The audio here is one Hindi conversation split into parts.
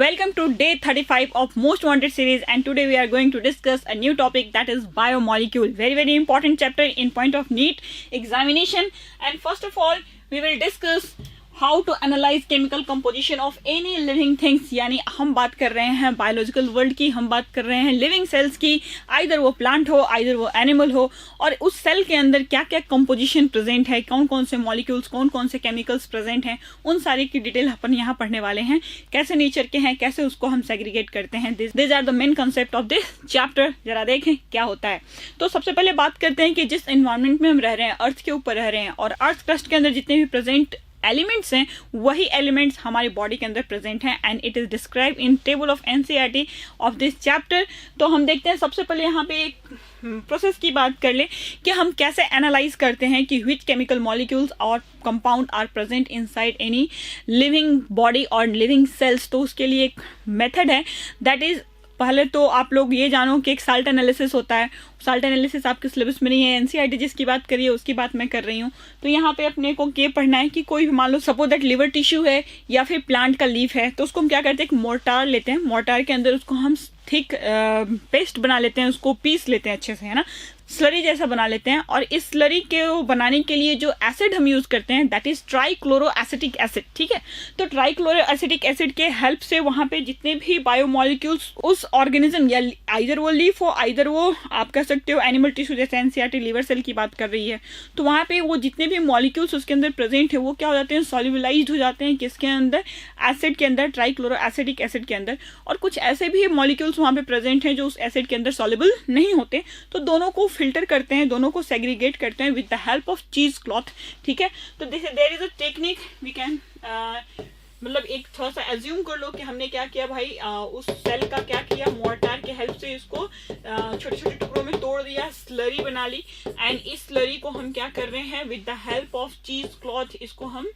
Welcome to day 35 of Most Wanted series, and today we are going to discuss a new topic, that is biomolecule. Very important chapter in point of NEET examination. And first of all, we will discuss how to analyze chemical composition of any living things. यानी हम बात कर रहे हैं बायोलॉजिकल वर्ल्ड की, हम बात कर रहे हैं लिविंग सेल्स की, आइदर वो प्लांट हो आइदर वो एनिमल हो, और उस सेल के अंदर क्या क्या कंपोजिशन प्रेजेंट है, कौन कौन से मॉलिक्यूल्स, कौन कौन से केमिकल्स प्रेजेंट हैं, उन सारी की डिटेल अपन यहाँ पढ़ने वाले हैं। कैसे नेचर के हैं, कैसे उसको हम सेग्रीगेट करते हैं, this are the main concept of this chapter. जरा देखें क्या होता है। तो सबसे पहले बात करते हैं कि जिस एनवायरमेंट में हम रह रहे हैं, अर्थ के ऊपर रह रहे हैं, और अर्थ क्रस्ट के अंदर जितने भी प्रेजेंट एलिमेंट्स हैं वही एलिमेंट्स हमारी बॉडी के अंदर प्रेजेंट हैं, and it is describe in table of NCERT of this chapter. तो हम देखते हैं सबसे पहले यहाँ पे एक प्रोसेस की बात कर ले कि हम कैसे एनालाइज करते हैं कि व्हिच केमिकल मॉलिक्यूल्स और compound are present inside any living body और लिविंग सेल्स। तो उसके लिए एक मेथड है, दैट इज, पहले तो आप लोग ये जानो कि एक साल्ट एनालिसिस होता है। साल्ट एनालिसिस आपके सिलेबस में नहीं है, एनसीईआरटी जिसकी बात करिए उसकी बात मैं कर रही हूँ। तो यहाँ पे अपने को ये पढ़ना है कि कोई भी मान लो सपोज दैट लिवर टिश्यू है या फिर प्लांट का लीफ है, तो उसको हम क्या करते हैं, एक मोर्टार लेते हैं, मोर्टार के अंदर उसको हम थिक पेस्ट बना लेते हैं, उसको पीस लेते हैं अच्छे से, है ना, स्लरी जैसा बना लेते हैं। और इस स्लरी के बनाने के लिए जो एसिड हम यूज करते हैं that is trichloro acetic acid. ठीक है, तो ट्राइक्लोरो एसिटिक एसिड के हेल्प से वहां पे जितने भी बायोमॉलिक्यूल्स उस ऑर्गेनिज्म या आइदर वो लीफ हो आइदर वो आप कह सकते हो एनिमल टिश्यू, जैसे एनसीईआरटी लिवर सेल की बात कर रही है, तो वहां पे वो जितने भी मॉलिक्यूल्स उसके अंदर प्रेजेंट है वो क्या हो जाते हैं, सॉल्युबलाइज्ड हो जाते हैं किसके अंदर, एसिड के अंदर, ट्राइक्लोरो एसिटिक एसिड के अंदर। और कुछ ऐसे भी मॉलिक्यूल्स वहां पे प्रेजेंट हैं जो उस एसिड के अंदर सॉल्युबल नहीं होते, तो दोनों को फिल्टर करते हैं, दोनों को सेग्रीगेट करते हैं with the help of cheese cloth. ठीक है, तो there is a technique we can, मतलब एक थोड़ा सा एज्यूम कर लो कि हमने क्या किया भाई, उस सेल का क्या किया, मोर्टार के हेल्प से इसको छोटे छोटे टुकड़ों में तोड़ दिया, स्लरी बना ली, एंड इस स्लरी को हम क्या कर रहे हैं, with the help of cheese cloth इसको हम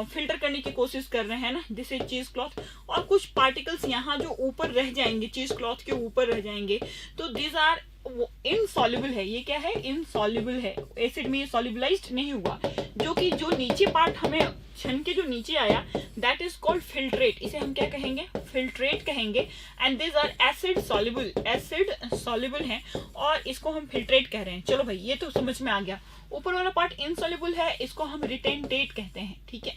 फिल्टर करने की कोशिश कर रहे हैं ना, दिस इज चीज क्लॉथ। और कुछ पार्टिकल्स यहाँ जो ऊपर रह जाएंगे, चीज क्लॉथ के ऊपर रह जाएंगे, तो दीज आर इनसॉल्युबल है। ये क्या है, इनसॉल्युबल है, एसिड में ये सॉल्युबलाइज्ड नहीं हुआ। जो नीचे पार्ट हमें छन के जो नीचे आया दैट इज कॉल्ड फिल्ट्रेट, इसे हम क्या कहेंगे, फिल्ट्रेट कहेंगे। And this are acid soluble, acid soluble है और इसको हम फिल्ट्रेट कह रहे हैं। चलो भाई ये तो समझ में आ गया। ऊपर वाला पार्ट इनसॉल्युबल है, इसको हम रिटेंटेट कहते हैं। ठीक है,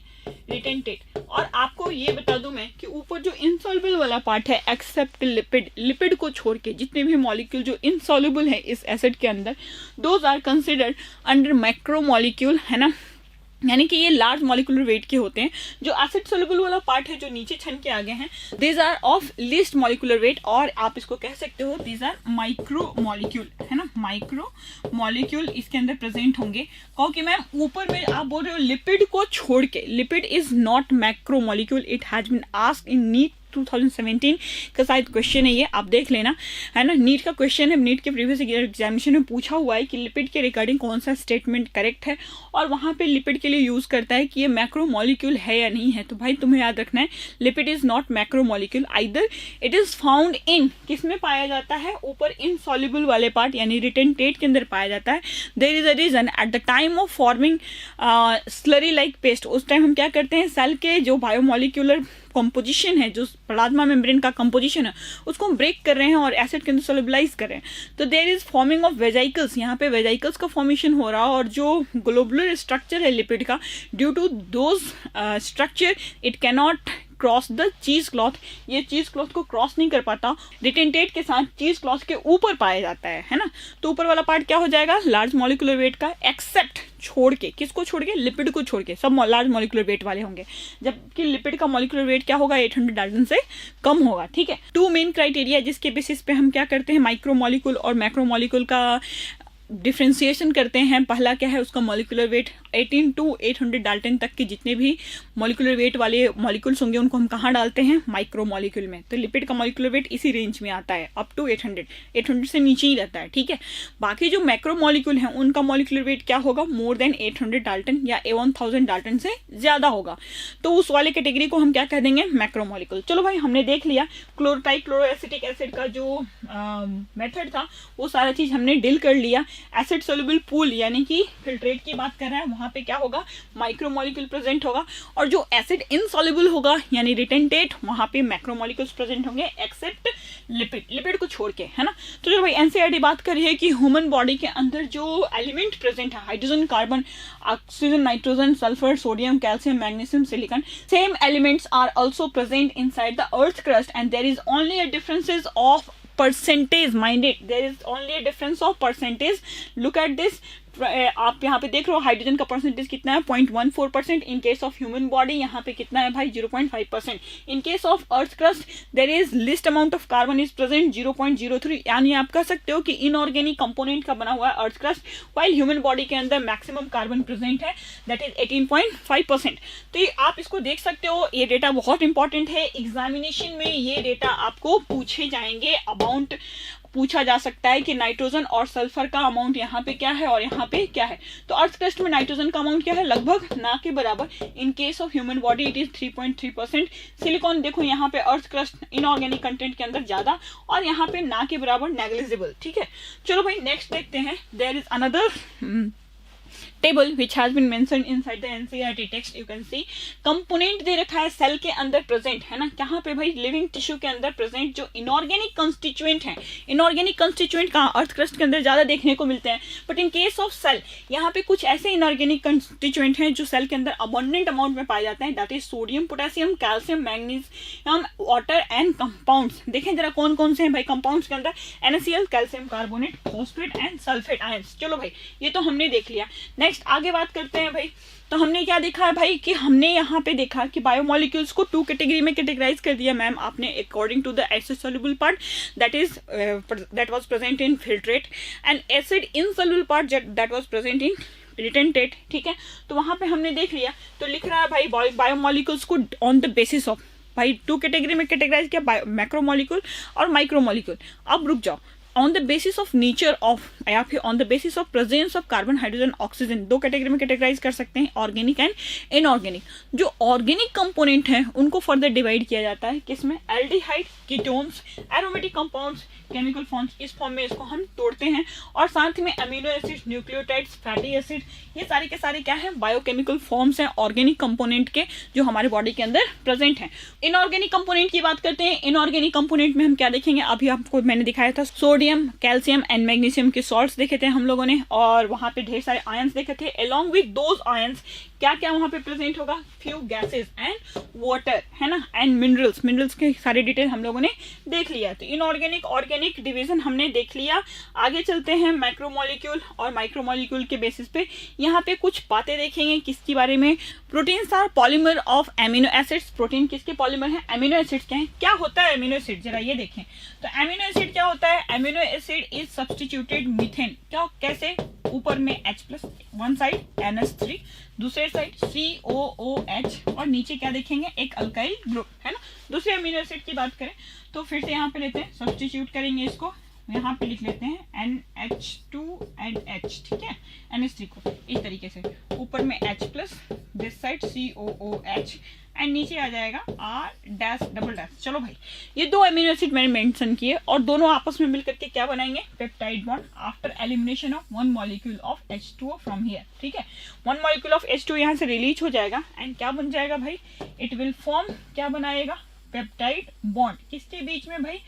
रिटेंटेट। और आपको ये बता दूं मैं कि ऊपर जो इनसॉल्युबल वाला पार्ट है, एक्सेप्ट लिपिड, लिपिड को छोड़ के जितने भी मॉलिक्यूल जो इनसॉल्युबल है इस एसिड के अंदर, those are considered under macromolecule, है ना, यानी कि ये लार्ज मॉलिक्यूलर वेट के होते हैं। जो एसिड सोल्यूबल वाला पार्ट है जो नीचे छन के आगे हैं, these are of least molecular weight, और आप इसको कह सकते हो दीज आर माइक्रो मॉलिक्यूल, है ना, माइक्रो मॉलिक्यूल इसके अंदर प्रेजेंट होंगे। कहो कि मैम ऊपर में आप बोल रहे हो लिपिड को छोड़ के, lipid is not macro molecule, it has been asked in NEET 2017 का शायद क्वेश्चन है, ये आप देख लेना, है ना, नीट का क्वेश्चन है, नीट के प्रीवियस एग्जामिनेशन में पूछा हुआ है कि लिपिड के रिगार्डिंग कौन सा स्टेटमेंट करेक्ट है, और वहां पे लिपिड के लिए यूज करता है कि ये मैक्रो मॉलिक्यूल है या नहीं है। तो भाई तुम्हें याद रखना है, lipid is not macro molecule, either it is found इन, किसमें पाया जाता है, ऊपर इनसॉल्युबल वाले पार्ट यानी रिटेंटेट के अंदर पाया जाता है। There is a reason, at the time of forming slurry like paste, उस टाइम हम क्या करते हैं, सेल के जो बायोमॉलिक्यूलर कंपोजिशन है, जो प्लाज्मा मेम्ब्रेन का कंपोजिशन है, उसको हम ब्रेक कर रहे हैं और एसिड के अंदर सोल्युबलाइज कर रहे हैं। तो there is forming of vesicles, यहाँ पे वेजाइकल्स का फॉर्मेशन हो रहा है, और जो ग्लोबुलर स्ट्रक्चर है लिपिड का, due to those structure it can not cross the cheese cloth, ये चीज क्लॉथ को क्रॉस नहीं कर पाता, रिटेंटेट के साथ चीज क्लॉथ के ऊपर पाया जाता है ना। तो ऊपर वाला पार्ट क्या हो जाएगा, लार्ज मॉलिक्यूलर वेट का, एक्सेप्ट छोड़ के, किसको छोड़ के, लिपिड को छोड़ के, सब लार्ज मॉलिक्यूलर वेट वाले होंगे, जबकि लिपिड का मॉलिक्यूलर वेट क्या होगा, 800 डाल्टन से कम होगा। ठीक है, टू मेन क्राइटेरिया जिसके बेसिस पे हम क्या करते हैं, माइक्रो मॉलिक्यूल और मैक्रो मॉलिक्यूल का डिफ्रेंसिएशन करते हैं। पहला क्या है, उसका मॉलिक्यूलर वेट 18 to 800 डाल्टन तक के जितने भी मॉलिक्यूलर वेट वाले मॉलिक्यूल्स होंगे उनको हम कहाँ डालते हैं, माइक्रो मॉलिक्यूल में। तो लिपिड का मॉलिक्यूलर वेट इसी रेंज में आता है, अप टू 800 से नीचे ही रहता है। ठीक है, बाकी जो मैक्रो मॉलिक्यूल हैं उनका मॉलिक्यूलर वेट क्या होगा, मोर देन 800 डाल्टन या 1000 डाल्टन से ज्यादा होगा। तो उस वाले कैटेगरी को हम क्या कह देंगे, मैक्रो मॉलिक्यूल। चलो भाई हमने देख लिया क्लोरोटाइक्लोरोएसिटिक एसिड का जो मेथड था, वो सारा चीज हमने डील कर लिया। एसिड सोल्यूबल पूल यानी कि फिल्ट्रेट की बात कर रहे हैं, वहां पे क्या होगा, माइक्रोमोलिक्यूल प्रेजेंट होगा। और जो एसिड इनसॉल्युबल होगा यानी रिटेंटेट, वहां पे मैक्रोमोलिक्यूल्स प्रेजेंट होंगे एक्सेप्ट लिपिड, लिपिड को छोड़ के, है ना। तो जो भाई एनसीईआरटी बात कर रही है कि ह्यूमन बॉडी के अंदर जो एलिमेंट प्रेजेंट है, hydrogen, carbon, oxygen, nitrogen, sulphur, sodium, calcium, magnesium, silicon, same elements are also present inside the earth crust and there is only a differences of percentage, mind it, there is only a difference of percentage. Look at this, आप यहाँ पे देख रहे हो हाइड्रोजन का परसेंटेज कितना है, 0.14%। इन केस ऑफ ह्यूमन बॉडी यहाँ पे कितना है भाई, 0.5%। इन case of earth crust there is list amount of carbon is present 0.03, यानी आप कह सकते हो कि इनऑर्गेनिक कंपोनेंट का बना हुआ है earth crust, while human body के अंदर मैक्सिमम कार्बन प्रेजेंट है, दैट इज 18.5%। तो ये आप इसको देख सकते हो, ये डेटा बहुत इंपॉर्टेंट है। एग्जामिनेशन में ये डेटा आपको पूछे जाएंगे, अमाउंट पूछा जा सकता है कि नाइट्रोजन और सल्फर का अमाउंट यहाँ पे क्या है और यहाँ पे क्या है। तो अर्थ क्रस्ट में नाइट्रोजन का अमाउंट क्या है, लगभग ना के बराबर। इन case of human body it is 3.3%। Silicon देखो यहाँ पे अर्थ क्रस्ट इनऑर्गेनिक कंटेंट के अंदर ज्यादा और यहाँ पे ना के बराबर, नेग्लिजिबल। ठीक है, चलो भाई नेक्स्ट देखते हैं। There is another table which has been mentioned inside the NCERT text. You can see component दे रखा है सेल के अंदर प्रेजेंट, है ना। कहाँ पे भाई, लिविंग टिश्यू के अंदर प्रेजेंट जो इनऑर्गेनिक कंस्टिट्यूएंट है। इनऑर्गेनिक कंस्टिट्यूएंट कहाँ, अर्थ क्रस्ट के अंदर ज्यादा देखने को मिलते हैं, but in case of cell यहाँ पे कुछ ऐसे इनऑर्गेनिक कंस्टिट्यूएंट हैं जो सेल के अंदर अबंडेंट अमाउंट में पाए जाते हैं, that is sodium, potassium, calcium, magnesium, water and compounds. देखें जरा कौन कौन से हैं भाई कंपाउंड्स के अंदर, NaCl, calcium carbonate, phosphate and sulphate ions. चलो भाई ये तो हमने देख लिया। नेक्स्ट आगे बात करते हैं भाई। तो हमने क्या देखा है भाई कि हमने यहाँ पे देखा कि बायोमोलिक्यूल्स को 2 कैटेगरी में कैटेगराइज कर दिया मैम आपने, according to the acid soluble part that was present in filtrate and acid insoluble part that was present in retentate. ठीक है, तो वहां पे हमने देख लिया। तो लिख रहा है भाई बायोमोलिक्यूल्स को ऑन द बेसिस ऑफ, भाई 2 कैटेगरी में कैटेगराइज किया, मैक्रोमोलिक्यूल और माइक्रोमोलिक्यूल। अब रुक जाओ, on the basis of nature of या फिर on the basis of presence of carbon, hydrogen, oxygen, 2 category में कैटेगराइज कर सकते हैं, ऑर्गेनिक एंड इनऑर्गेनिक। जो ऑर्गेनिक कंपोनेंट हैं उनको फर्दर डिवाइड किया जाता है किसमें, aldehyde, ketones, aromatic compounds, chemical forms, इस फॉर्म में इसको हम तोड़ते हैं। और साथ में amino acid, nucleotides, fatty acid, ये सारे के सारे क्या है, बायोकेमिकल फॉर्म्स हैं ऑर्गेनिक कंपोनेंट के जो हमारे बॉडी के अंदर प्रेजेंट हैं। इनऑर्गेनिक कंपोनेंट की बात करते हैं। इनऑर्गेनिक कंपोनेंट में हम क्या देखेंगे, अभी आपको मैंने दिखाया था सोडियम, कैल्शियम एंड मैग्नीशियम के सॉल्ट्स देखे थे हम लोगों ने, और वहां पे ढेर सारे आयंस देखे थे। अलोंग विद दोज आयंस क्या क्या वहां पे प्रेजेंट होगा, फ्यू गैसेस एंड वाटर, है ना, एंड मिनरल्स। मिनरल्स के सारे डिटेल हम लोगों ने देख लिया। तो इनऑर्गेनिक ऑर्गेनिक डिवीजन हमने देख लिया। आगे चलते हैं मैक्रोमोलिक्यूल और माइक्रोमोलिक्यूल के बेसिस पे यहाँ पे कुछ बातें देखेंगे किसके बारे में। Proteins are polymer of amino acids. Protein किसके पॉलीमर है, एमिनो एसिड्स के हैं। क्या होता है एमिनो एसिड, जरा ये देखें। तो एमिनो एसिड क्या होता है, amino acid is substituted methane. क्या, कैसे, ऊपर में H+, वन साइड NH3, दूसरे साइड COOH, और नीचे क्या देखेंगे, एक अल्काइल ग्रुप, है ना। दूसरे अमीनो एसिड की बात करें तो फिर से यहाँ पे लेते हैं, सब्स्टिट्यूट करेंगे इसको, यहाँ पे लिख लेते हैं NH2 and H, ठीक है, NH3 को इस तरीके से, ऊपर में H+, this side COOH and नीचे आ जाएगा R-डबल डैश। चलो भाई ये 2 अमीनो एसिड मैंने मेंशन किए और दोनों आपस में मिलकर के क्या बनाएंगे, peptide bond after elimination of 1 molecule of H2O from here. ठीक है, 1 मॉलिक्यूल ऑफ H2O यहाँ से रिलीज हो जाएगा एंड क्या बन जाएगा भाई, इट विल फॉर्म, क्या बनाएगा, पेप्टाइड बॉन्ड। किसके बीच में भाई,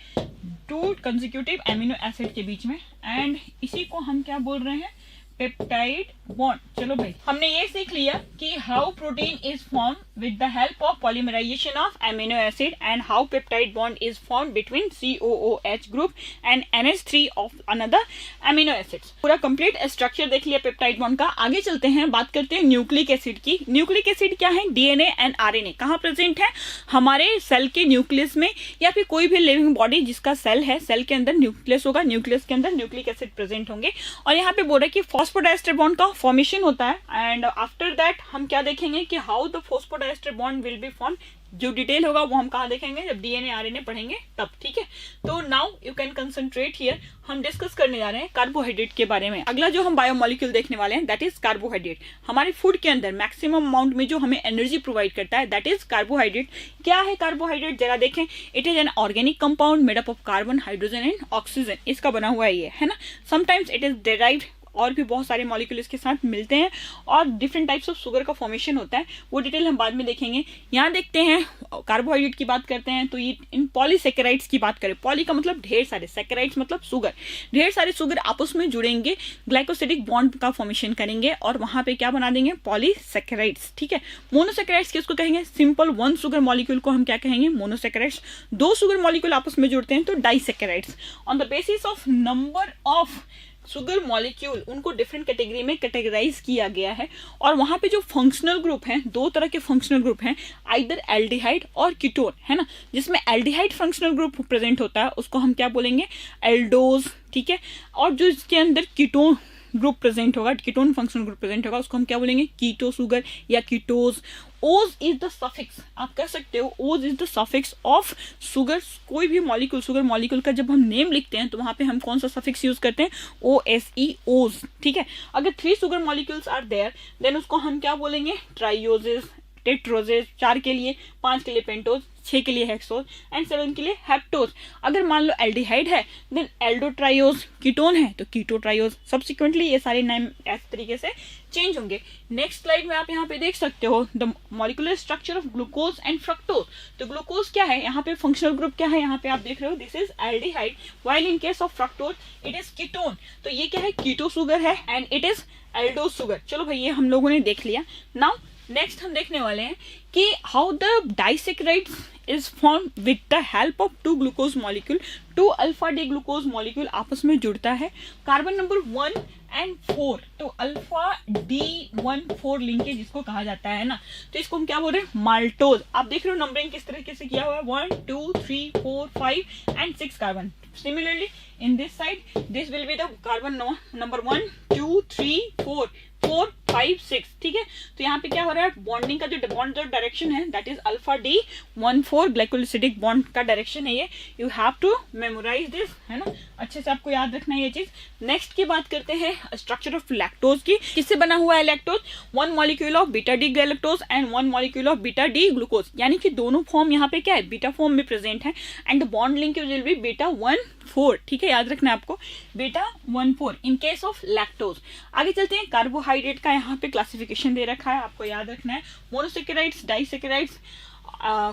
2 कंसेक्यूटिव एमिनो एसिड के बीच में, एंड इसी को हम क्या बोल रहे हैं, पेप्टाइड बॉन्ड। चलो भाई हमने ये सीख लिया कि how protein is form with the help of polymerisation of amino acid and how peptide bond is form between COOH group and NH3 of another amino acids. पूरा कंप्लीट स्ट्रक्चर देख लिया पेप्टाइड बॉन्ड का। आगे चलते हैं, बात करते हैं न्यूक्लिक एसिड की। न्यूक्लिक एसिड क्या है, DNA एंड RNA कहाँ प्रेजेंट है, हमारे सेल के न्यूक्लियस में, या फिर कोई भी लिविंग बॉडी जिसका सेल है, सेल के अंदर न्यूक्लियस होगा, न्यूक्लियस के अंदर न्यूक्लिक एसिड प्रेजेंट होंगे। और यहाँ पे बोल रहा है कि फॉस्फोडाइएस्टर बॉन्ड का फॉर्मेशन होता है एंड आफ्टर दैट हम क्या देखेंगे कि how the phosphodiester bond will be form. जो डिटेल होगा वो हम कहाँ देखेंगे, जब DNA RNA पढ़ेंगे तब। ठीक है, तो now you can concentrate here. हम डिस्कस करने जा रहे हैं कार्बोहाइड्रेट के बारे में। अगला जो हम बायोमोलिक्यूल देखने वाले हैं दैट इज कार्बोहाइड्रेट। हमारे फूड के अंदर मैक्सिमम अमाउंट में जो हमें एनर्जी प्रोवाइड करता है दैट इज कार्बोहाइड्रेट। क्या है कार्बोहाइड्रेट, जरा देखें। It is an organic compound made up of carbon, hydrogen and oxygen, इसका बना हुआ है ये, है ना। समटाइम्स इट इज डेराइव्ड और भी बहुत सारे मॉलिक्यूल इसके साथ मिलते हैं और डिफरेंट टाइप्स ऑफ शुगर का फॉर्मेशन होता है, वो डिटेल हम बाद में देखेंगे। यहाँ देखते हैं कार्बोहाइड्रेट की बात करते हैं तो ये इन पॉलीसेकेराइड्स की बात करें, पॉली का मतलब ढेर सारे, सेकेराइड्स मतलब शुगर, ढेर सारे शुगर आपस में जुड़ेंगे, ग्लाइकोसिडिक बॉन्ड का फॉर्मेशन करेंगे और वहां पे क्या बना देंगे, पॉलीसेकेराइड्स। ठीक है, मोनोसेकेराइड्स किसको कहेंगे, सिंपल वन शुगर मॉलिक्यूल को हम क्या कहेंगे, मोनोसेकेराइड्स। दो शुगर मॉलिक्यूल आपस में जुड़ते हैं तो disaccharides. On the basis of number of sugar molecule उनको डिफरेंट कैटेगरी में कैटेगराइज किया गया है और वहां पे जो फंक्शनल ग्रुप हैं, दो तरह के फंक्शनल ग्रुप हैं, आइदर एल्डिहाइड और कीटोन, है ना। जिसमें एल्डिहाइड फंक्शनल ग्रुप प्रेजेंट होता है उसको हम क्या बोलेंगे, एल्डोज। ठीक है, और जो इसके अंदर कीटोन ग्रुप प्रेजेंट होगा, कीटोन फंक्शनल ग्रुप प्रेजेंट होगा, उसको हम क्या बोलेंगे, कीटो शुगर या कीटोज। ओज इज द सफिक्स, आप कह सकते हो ओज is the suffix of sugar. कोई भी मॉलिक्यूल, शुगर मॉलिक्यूल का जब हम नेम लिखते हैं तो वहां पे हम कौन सा सफिक्स यूज करते हैं, OSE, ओज। ठीक है, अगर 3 sugar molecules are there then उसको हम क्या बोलेंगे, ट्राइयोजेस, टेट्रोजेस, 4 के लिए, 5 के लिए पेंटोज, 6 के लिए हेक्सोज एंड 7 के लिए हेप्टोज। अगर मान लो एल्डिहाइड है देन एल्डोट्रायोज, कीटोन है तो कीटोट्रायोज। सब्सिक्वेंटली ये सारे नाम इस तरीके से चेंज होंगे। नेक्स्ट स्लाइड में आप यहाँ पे देख सकते हो the molecular structure of glucose and fructose. तो ग्लूकोज क्या है, यहाँ पे फंक्शनल ग्रुप क्या है, यहाँ पे आप देख रहे हो this is aldehyde, while in case of fructose it is ketone. तो ये क्या है, कीटो शुगर है and it is Aldo sugar. चलो भाई ये हम लोगों ने देख लिया। नाउ नेक्स्ट हम देखने वाले हैं कि how the disaccharides is form with the help of 2 glucose molecule. 2 alpha D glucose molecule आपस में जुड़ता है, कार्बन नंबर 1 and 4, तो अल्फा D14 लिंकेज इसको कहा जाता है ना। तो इसको हम क्या बोल रहे हैं, माल्टोज। आप देख रहे हो नंबरिंग किस तरीके से किया हुआ है, 1 2 3 4 5 and 6 carbon. Similarly in this side this will be the carbon number 1 2 3 4 4 5 6। ठीक है, तो यहाँ पे क्या हो रहा है, बॉन्डिंग का जो बॉन्ड जो डायरेक्शन है that is alpha D14 glycosidic bond का डायरेक्शन है ये। You have to memorise this, है ना, अच्छे से आपको याद रखना है ये चीज। नेक्स्ट की बात करते हैं स्ट्रक्चर ऑफ लैक्टोज की। किससे बना हुआ है lactose, 1 molecule of beta D galactose and 1 molecule of beta D glucose, यानी कि दोनों फॉर्म यहाँ पे क्या है, बीटा फॉर्म में प्रेजेंट है and bond linkage will be beta 1,4। ठीक है, याद रखना है आपको, beta 1,4 in case of lactose. आगे चलते हैं, कार्बोहाइड्रेट का यहाँ पे क्लासिफिकेशन दे रखा है, आपको याद रखना है। मोनोसेकेराइड्स, डाइसेकेराइड्स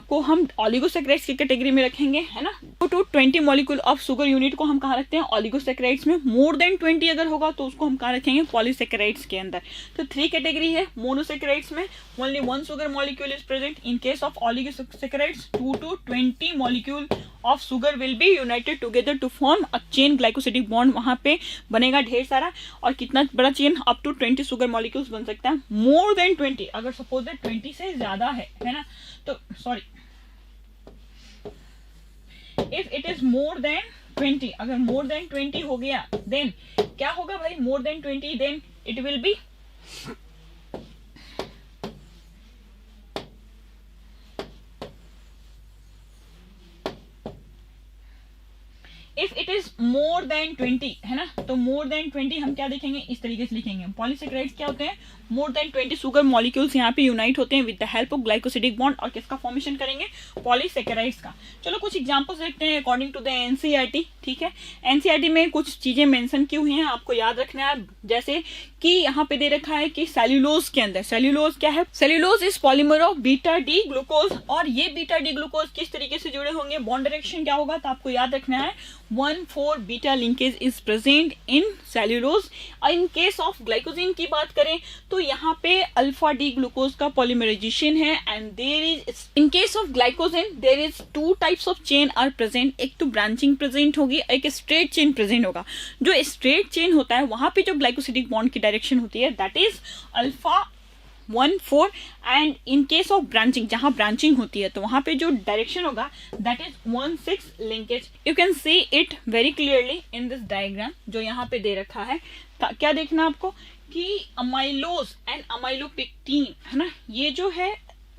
को हम ऑलिगोसेकेराइड्स की कैटेगरी में रखेंगे, है ना। तो 20 मॉलिक्यूल ऑफ शुगर यूनिट को हम कहाँ रखते हैं, ऑलिगोसेकेराइड्स में। मोर देन 20 अगर होगा तो उसको हम कहाँ रखेंगे, पॉलीसेकेराइड्स के अंदर। तो 3 कैटेगरी है मोनोसेकेराइड्स में, only 1 sugar molecule is present. In case of oligosaccharides 2 to 20 molecule of sugar will be united together to form a chain glycosidic bond. वहां पे बनेगा ढेर सारा, और कितना बड़ा chain, up to 20 sugar molecules बन सकता है। मोर देन 20, अगर सपोज 20 से ज्यादा है ना, तो sorry, if it is more than 20, अगर मोर देन 20 हो गया देन क्या होगा भाई, more than 20 then it will be if it is more than 20, है ना, तो मोर देन 20 हम क्या देखेंगे, इस तरीके से लिखेंगे। पॉलीसेकेराइड्स क्या होते हैं, मोर देन 20 शुगर मॉलिक्यूल्स यहाँ पे यूनाइट होते हैं with the help of glycosidic bond, और किसका फॉर्मेशन करेंगे, पॉलीसेकेराइड्स का। चलो कुछ एग्जांपल्स देखते हैं अकॉर्डिंग टू द एनसीईआरटी। ठीक है, एनसीईआरटी में कुछ चीजें मेंशन की हुई हैं, आपको याद रखना है। जैसे कि यहाँ पे दे रखा है कि सेल्यूलोज के अंदर, सेल्यूलोज क्या है, cellulose is polymer of beta D glucose, और ये बीटा डी ग्लूकोज किस तरीके से जुड़े होंगे, बॉन्ड डायरेक्शन क्या होगा, तो आपको याद रखना है 1,4 beta linkage is present in cellulose. In case of glycogen की बात करें तो यहाँ पे अल्फा डी ग्लूकोज का पॉलीमराइजेशन है and there is, in case of glycogen there is 2 types of chain are present. एक तो ब्रांचिंग प्रेजेंट होगी, एक स्ट्रेट चेन प्रेजेंट होगा। जो स्ट्रेट चेन होता है वहां पे जो ग्लाइकोसिडिक बॉन्ड की डायरेक्शन होती है that is alpha 1,4, and in case of branching, जहां ब्रांचिंग होती है तो वहां पे जो डायरेक्शन होगा that is 1,6 linkage. You can see it very clearly in this diagram जो यहाँ पे दे रखा है। क्या देखना आपको कि अमाइलोज एंड अमाइलोपेक्टिन, है ना, ये जो है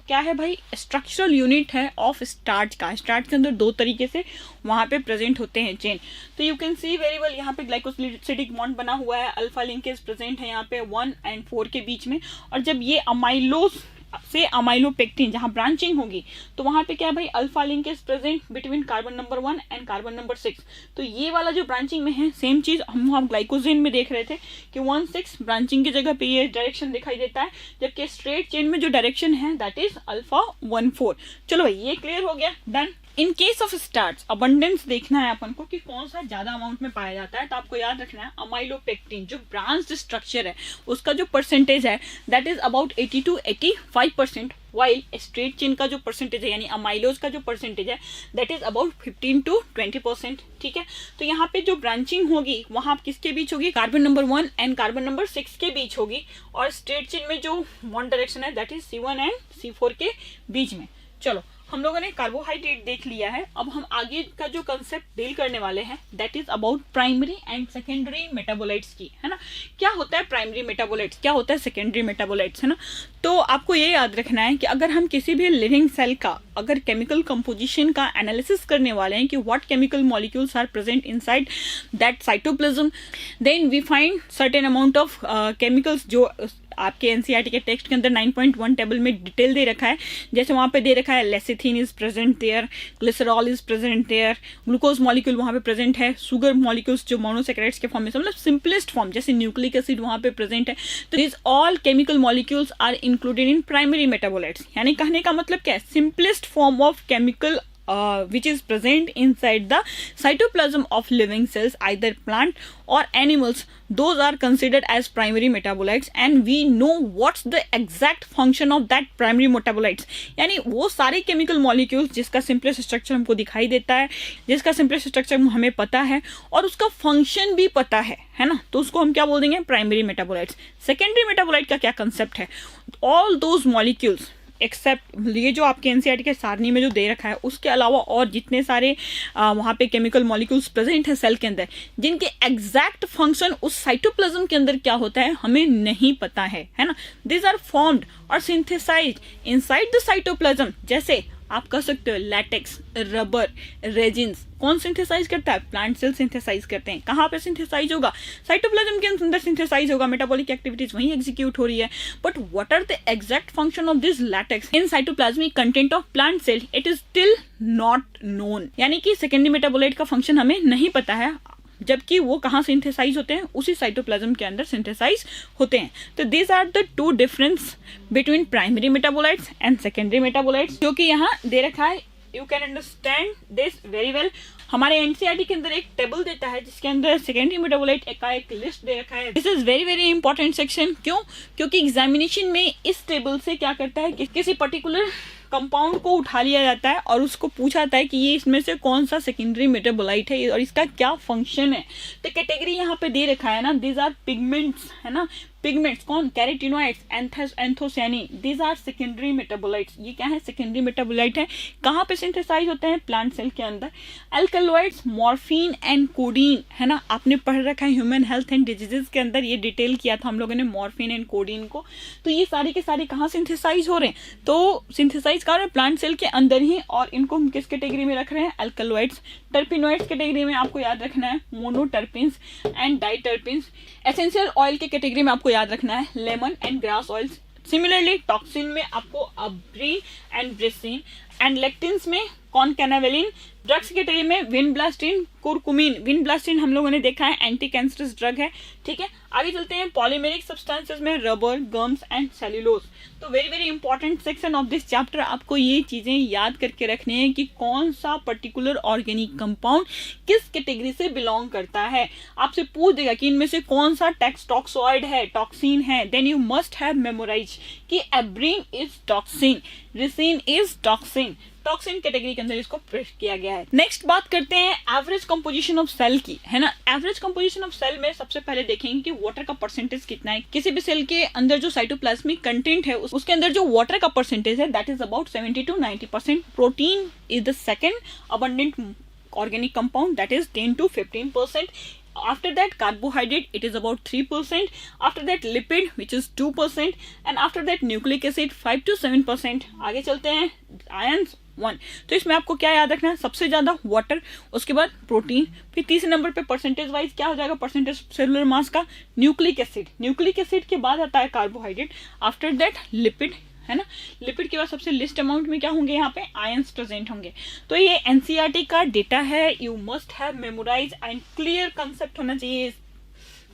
क्या है भाई, स्ट्रक्चरल यूनिट है ऑफ स्टार्च का। स्टार्च के अंदर 2 तरीके से वहां पे प्रेजेंट होते हैं चेन। तो you can C very well, यहाँ पे ग्लाइकोसिडिक बॉन्ड बना हुआ है, अल्फा लिंकेज प्रेजेंट है यहाँ पे 1 and 4 के बीच में। और जब ये अमाइलोज से अमाइलोपेक्टिन जहां ब्रांचिंग होगी तो वहां पे क्या है भाई, alpha link is present between carbon number 1 and carbon number 6। तो ये वाला जो ब्रांचिंग में है सेम चीज हम वहां ग्लाइकोजेन में देख रहे थे कि 1,6 ब्रांचिंग की जगह पे ये डायरेक्शन दिखाई देता है, जबकि स्ट्रेट चेन में जो डायरेक्शन है दैट इज अल्फा 1,4। चलो भाई ये क्लियर हो गया, done. In case of starch abundance देखना है अपन को कि कौन सा ज्यादा अमाउंट में पाया जाता है, तो आपको याद रखना है अमाइलोपेक्टिन जो ब्रांच्ड स्ट्रक्चर है उसका जो परसेंटेज है that is about 80 to 85%, while straight chain का जो परसेंटेज है यानी अमाइलोज का जो परसेंटेज है दैट इज अबाउट 15 to 20%। ठीक है, तो यहाँ पे जो ब्रांचिंग होगी वहां किसके बीच होगी, carbon number 1 and carbon number 6 के बीच होगी, और स्ट्रेट चेन में जो वन डायरेक्शन है that is C1 and C4 के बीच में। चलो हम लोगों ने कार्बोहाइड्रेट देख लिया है, अब हम आगे का जो कंसेप्ट डील करने वाले हैं that is about primary and secondary metabolites की, है ना। क्या होता है प्राइमरी मेटाबोलाइट्स, क्या होता है सेकेंडरी मेटाबोलाइट्स, है ना। तो आपको ये याद रखना है कि अगर हम किसी भी लिविंग सेल का अगर केमिकल कंपोजिशन का एनालिसिस करने वाले हैं कि what chemical molecules are present inside that cytoplasm, then we find certain amount of chemicals जो आपके एनसीईआरटी के टेक्स्ट के अंदर 9.1 टेबल में डिटेल दे रखा है। जैसे वहां पे दे रखा है lecithin is present there, glycerol is present there, glucose molecule वहां पे प्रेजेंट है, शुगर मॉलिक्यूल्स जो मोनोसैकेराइड्स के फॉर्म में, मतलब सिंपलेस्ट फॉर्म जैसे न्यूक्लिक एसिड वहां पे प्रेजेंट है। तो this all chemical molecules are included in primary metabolites, यानी कहने का मतलब क्या है, simplest form of chemical which is present inside the cytoplasm of living cells, either plant or animals. Those are considered as primary metabolites and we know what's the exact function of that primary metabolites. यानी वो सारे chemical molecules जिसका simplest structure हमको दिखाई देता है, जिसका simplest structure हमें पता है और उसका function भी पता है ना, तो उसको हम क्या बोल देंगे, primary metabolites. Secondary metabolite का क्या concept है, all those molecules एक्सेप्ट ये जो आपके एनसीईआरटी के सारणी में जो दे रखा है उसके अलावा और जितने सारे वहाँ पे केमिकल मॉलिक्यूल्स प्रेजेंट है सेल के अंदर, जिनके एग्जैक्ट फंक्शन उस साइटोप्लाज्म के अंदर क्या होता है हमें नहीं पता है ना। दिस आर फॉर्म्ड और सिंथेसाइज्ड इनसाइड द साइटोप्लाज्म। जैसे आप कह सकते हो लैटेक्स, रबर, रेजिन्स, कौन सिंथेसाइज करता है, प्लांट सेल सिंथेसाइज करते हैं। कहाँ पे सिंथेसाइज होगा, साइटोप्लाज्म के अंदर सिंथेसाइज होगा, मेटाबॉलिक एक्टिविटीज वहीं एग्जीक्यूट हो रही है। But what are the exact function of this latex in cytoplasmic content of plant cell, it is still not known. यानी कि सेकेंडरी मेटाबोलाइट का फंक्शन हमें नहीं पता है, जबकि वो कहाँ सिंथेसाइज होते हैं, उसी साइटोप्लाज्म के अंदर सिंथेसाइज होते हैं। तो this are the two difference between primary metabolites and secondary metabolites, जो कि यहाँ दे रखा है। You can understand this very well. हमारे एनसीईआरटी के अंदर एक टेबल देता है जिसके अंदर सेकेंडरी मेटाबोलाइट का एक लिस्ट दे रखा है। This is very very important section. क्यों? क्योंकि एग्जामिनेशन में इस टेबल से क्या करता है कि किसी पर्टिकुलर कंपाउंड को उठा लिया जाता है और उसको पूछा जाता है कि ये इसमें से कौन सा सेकेंडरी मेटाबोलाइट है और इसका क्या फंक्शन है। तो कैटेगरी यहाँ पे दे रखा है ना, दीज आर पिगमेंट्स, है ना, पिगमेंट्स कौन, carotenoids, anthocyanin, these are secondary metabolites. ये क्या है, सेकेंडरी मेटाबोलाइट है। कहाँ पे सिंथेसाइज होते हैं, प्लांट सेल के अंदर। एल्कलॉइड्स, मॉर्फिन एंड कोडीन, है ना, आपने पढ़ रखा है ह्यूमन हेल्थ एंड डिजीजेस के अंदर, ये डिटेल किया था हम लोगों ने मॉर्फिन एंड कोडीन को। तो ये सारे के सारे कहाँ सिंथेसाइज हो रहे हैं, तो सिंथेसाइज कर रहे हैं प्लांट सेल के अंदर ही, और इनको हम किस कैटेगरी में रख रहे हैं, एल्कलॉइड्स। टर्पिनॉइड्स कैटेगरी में आपको याद रखना है मोनोटर्पिन्स एंड डाइटर्पिन्स। एसेंशियल ऑयल के कैटेगरी में आपको याद रखना है lemon and grass oils. Similarly toxin में आपको अब्रीन एंड ब्रिसिन, एंड लेक्टिन्स में कॉनकैनावेलिन। ड्रग्स कैटेगरी में विनब्लास्टिन, कुरकुमिन। विनब्लास्टिन हम लोगों ने देखा है एंटी कैंसरस ड्रग है, ठीक है। आगे चलते हैं पॉलीमेरिक सब्सटेंसेस में रबर, गम्स एंड सेल्यूलोज। तो very very important section of this chapter. आपको ये चीजें याद करके रखनी है कि कौन सा पर्टिकुलर ऑर्गेनिक कंपाउंड किस कैटेगरी से बिलोंग करता है। आपसे पूछ देगा कि इनमें से कौन सा टॉक्सॉइड है, टॉक्सिन है, then you must have memorise कि abrin is toxin, ricin is toxin. Toxin category के अंदर इसको प्रेस किया गया है। नेक्स्ट बात करते हैं एवरेज कंपोजिशन ऑफ सेल की, है ना। एवरेज कंपोजिशन ऑफ सेल में सबसे पहले देखेंगे कि वाटर का परसेंटेज कितना है। किसी भी सेल के अंदर जो साइटोप्लाज्मिक कंटेंट है उसके अंदर जो वाटर का परसेंटेज है that is about 70 to 90%। Protein is the second abundant organic compound, that is 10 to 15%. After that carbohydrate, it is about 3%. After that lipid, which is 2%, and after that nucleic acid 5 to 7%. आगे चलते हैं ions 1। तो इसमें आपको क्या याद रखना है, सबसे ज्यादा वाटर, उसके बाद प्रोटीन, फिर तीसरे नंबर पे परसेंटेज वाइज क्या हो जाएगा, परसेंटेज सेलुलर मास का न्यूक्लिक एसिड। न्यूक्लिक एसिड के बाद आता है कार्बोहाइड्रेट, आफ्टर दैट लिपिड, है ना। लिपिड के बाद सबसे लिस्ट अमाउंट में क्या होंगे, यहाँ पे आयंस प्रेजेंट होंगे। तो ये एनसीईआरटी का डेटा है, you must have memorize and clear concept होना चाहिए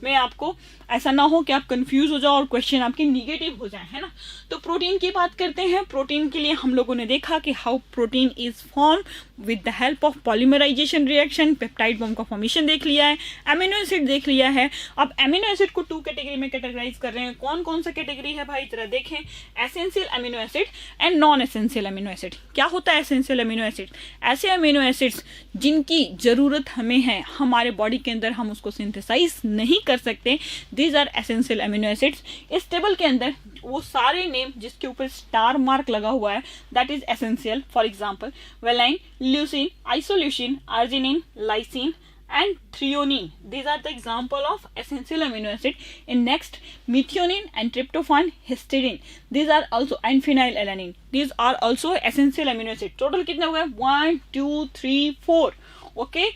में आपको, ऐसा ना हो कि आप कंफ्यूज हो जाओ और क्वेश्चन आपके निगेटिव हो जाए, है ना। तो प्रोटीन की बात करते हैं। प्रोटीन के लिए हम लोगों ने देखा कि how protein is form with the help of polymerization reaction, peptide bond का फॉर्मेशन देख लिया है, एमिनो एसिड देख लिया है। अब एमिनो एसिड को 2 कैटेगरी में कैटेगराइज कर रहे हैं। कौन कौन सा कैटेगरी है भाई, जरा देखें। Essential amino acid and non essential amino acid. क्या होता है एसेंशियल अमीनो एसिड? ऐसे अमीनो एसिड्स जिनकी जरूरत हमें है हमारे बॉडी के अंदर, हम उसको सिंथेसाइज नहीं कर सकते, these are essential amino acids. इस टेबल के अंदर वो सारे नेम जिसके ऊपर स्टार मार्क लगा हुआ है, that is essential. For example valine, leucine, isoleucine, arginine, lysine and threonine. These are the example of essential amino acid. In next, methionine and tryptophan, histidine. These are also, and phenylalanine. These are also essential amino acid. Total कितने हो गए? 1 2 3 4. ओके,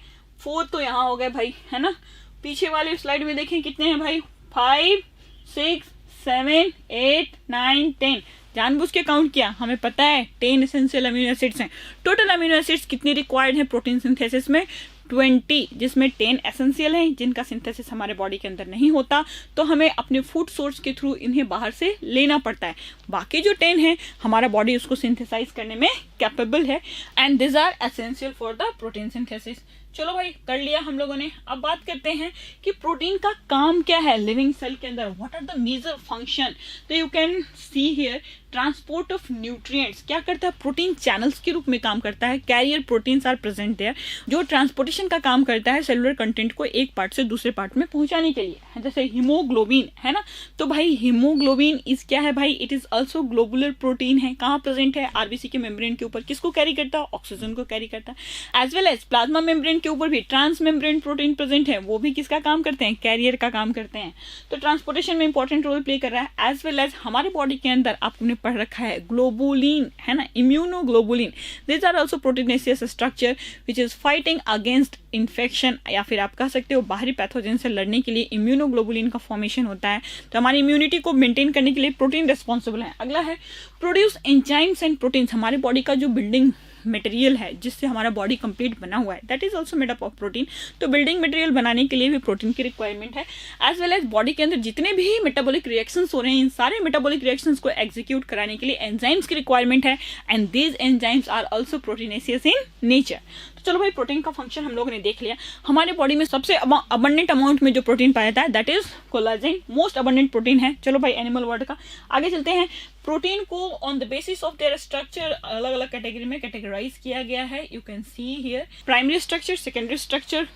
4 तो यहाँ हो गए भाई, है ना। पीछे वाले स्लाइड में देखें कितने हैं भाई, 5 6 7 8 9 10। जानबूझ के काउंट किया, हमें पता है 10 एसेंशियल अमीनो एसिड्स हैं। टोटल अमीनो एसिड्स कितने रिक्वायर्ड हैं प्रोटीन सिंथेसिस में? 20, जिसमें 10 एसेंशियल हैं जिनका सिंथेसिस हमारे बॉडी के अंदर नहीं होता, तो हमें अपने फूड सोर्स के थ्रू इन्हें बाहर से लेना पड़ता है। बाकी जो 10 है हमारा बॉडी उसको सिंथेसाइज करने में कैपेबल है, and this are essential for the protein synthesis. चलो भाई, कर लिया हम लोगों ने। अब बात करते हैं कि प्रोटीन का काम क्या है लिविंग सेल के अंदर, what are the major function. तो you can see here, transport of nutrients. क्या करता है प्रोटीन? चैनल्स के रूप में काम करता है। Carrier proteins are present there, जो ट्रांसपोर्टेशन का काम करता है सेलुलर कंटेंट को एक पार्ट से दूसरे पार्ट में पहुंचाने के लिए, जैसे हीमोग्लोबिन, है ना। तो भाई हीमोग्लोबिन इज क्या है भाई, it is also globular protein है। कहाँ प्रेजेंट है? आरबीसी के मेम्ब्रेन के ऊपर। किसको कैरी करता है? ऑक्सीजन को कैरी करता है। As well as plasma membrane के ऊपर भी ट्रांस मेम्ब्रेन प्रोटीन प्रेजेंट है, वो भी किसका काम करते हैं? कैरियर का काम करते हैं। तो ट्रांसपोर्टेशन में इंपॉर्टेंट रोल प्ले कर रहा है। एज वेल एज हमारे बॉडी के अंदर आपने पढ़ रखा है ग्लोबुलिन, है ना, immunoglobulin. This are also proteinaceous structure which is fighting against infection, या फिर आप कह सकते हो बाहरी पैथोजन से लड़ने के लिए इम्यूनोग्लोबुलिन का फॉर्मेशन होता है। तो हमारी इम्यूनिटी को मेंटेन करने के लिए प्रोटीन रिस्पॉन्सिबल है। अगला है प्रोड्यूस एंजाइम्स एंड प्रोटीन्स। हमारे बॉडी का जो बिल्डिंग मटेरियल है जिससे हमारा बॉडी कंप्लीट बना हुआ है, that is also made up of protein. तो बिल्डिंग मटेरियल बनाने के लिए भी प्रोटीन की रिक्वायरमेंट है। एज वेल एज बॉडी के अंदर जितने भी मेटाबॉलिक रिएक्शंस हो रहे हैं, इन सारे मेटाबॉलिक रिएक्शंस को एग्जीक्यूट कराने के लिए एंजाइम्स की रिक्वायरमेंट है, and these enzymes are also proteinaceous in nature. तो चलो भाई, प्रोटीन का फंक्शन हम लोगों ने देख लिया। हमारे बॉडी में सबसे अबंडेंट अमाउंट में जो प्रोटीन पाया जाता है that is collagen, most abundant protein है। चलो भाई, एनिमल वर्ल्ड का आगे चलते हैं। प्रोटीन को on the basis of their structure अलग अलग कैटेगरी में कैटेगराइज किया गया है। You can see here primary structure, secondary structure,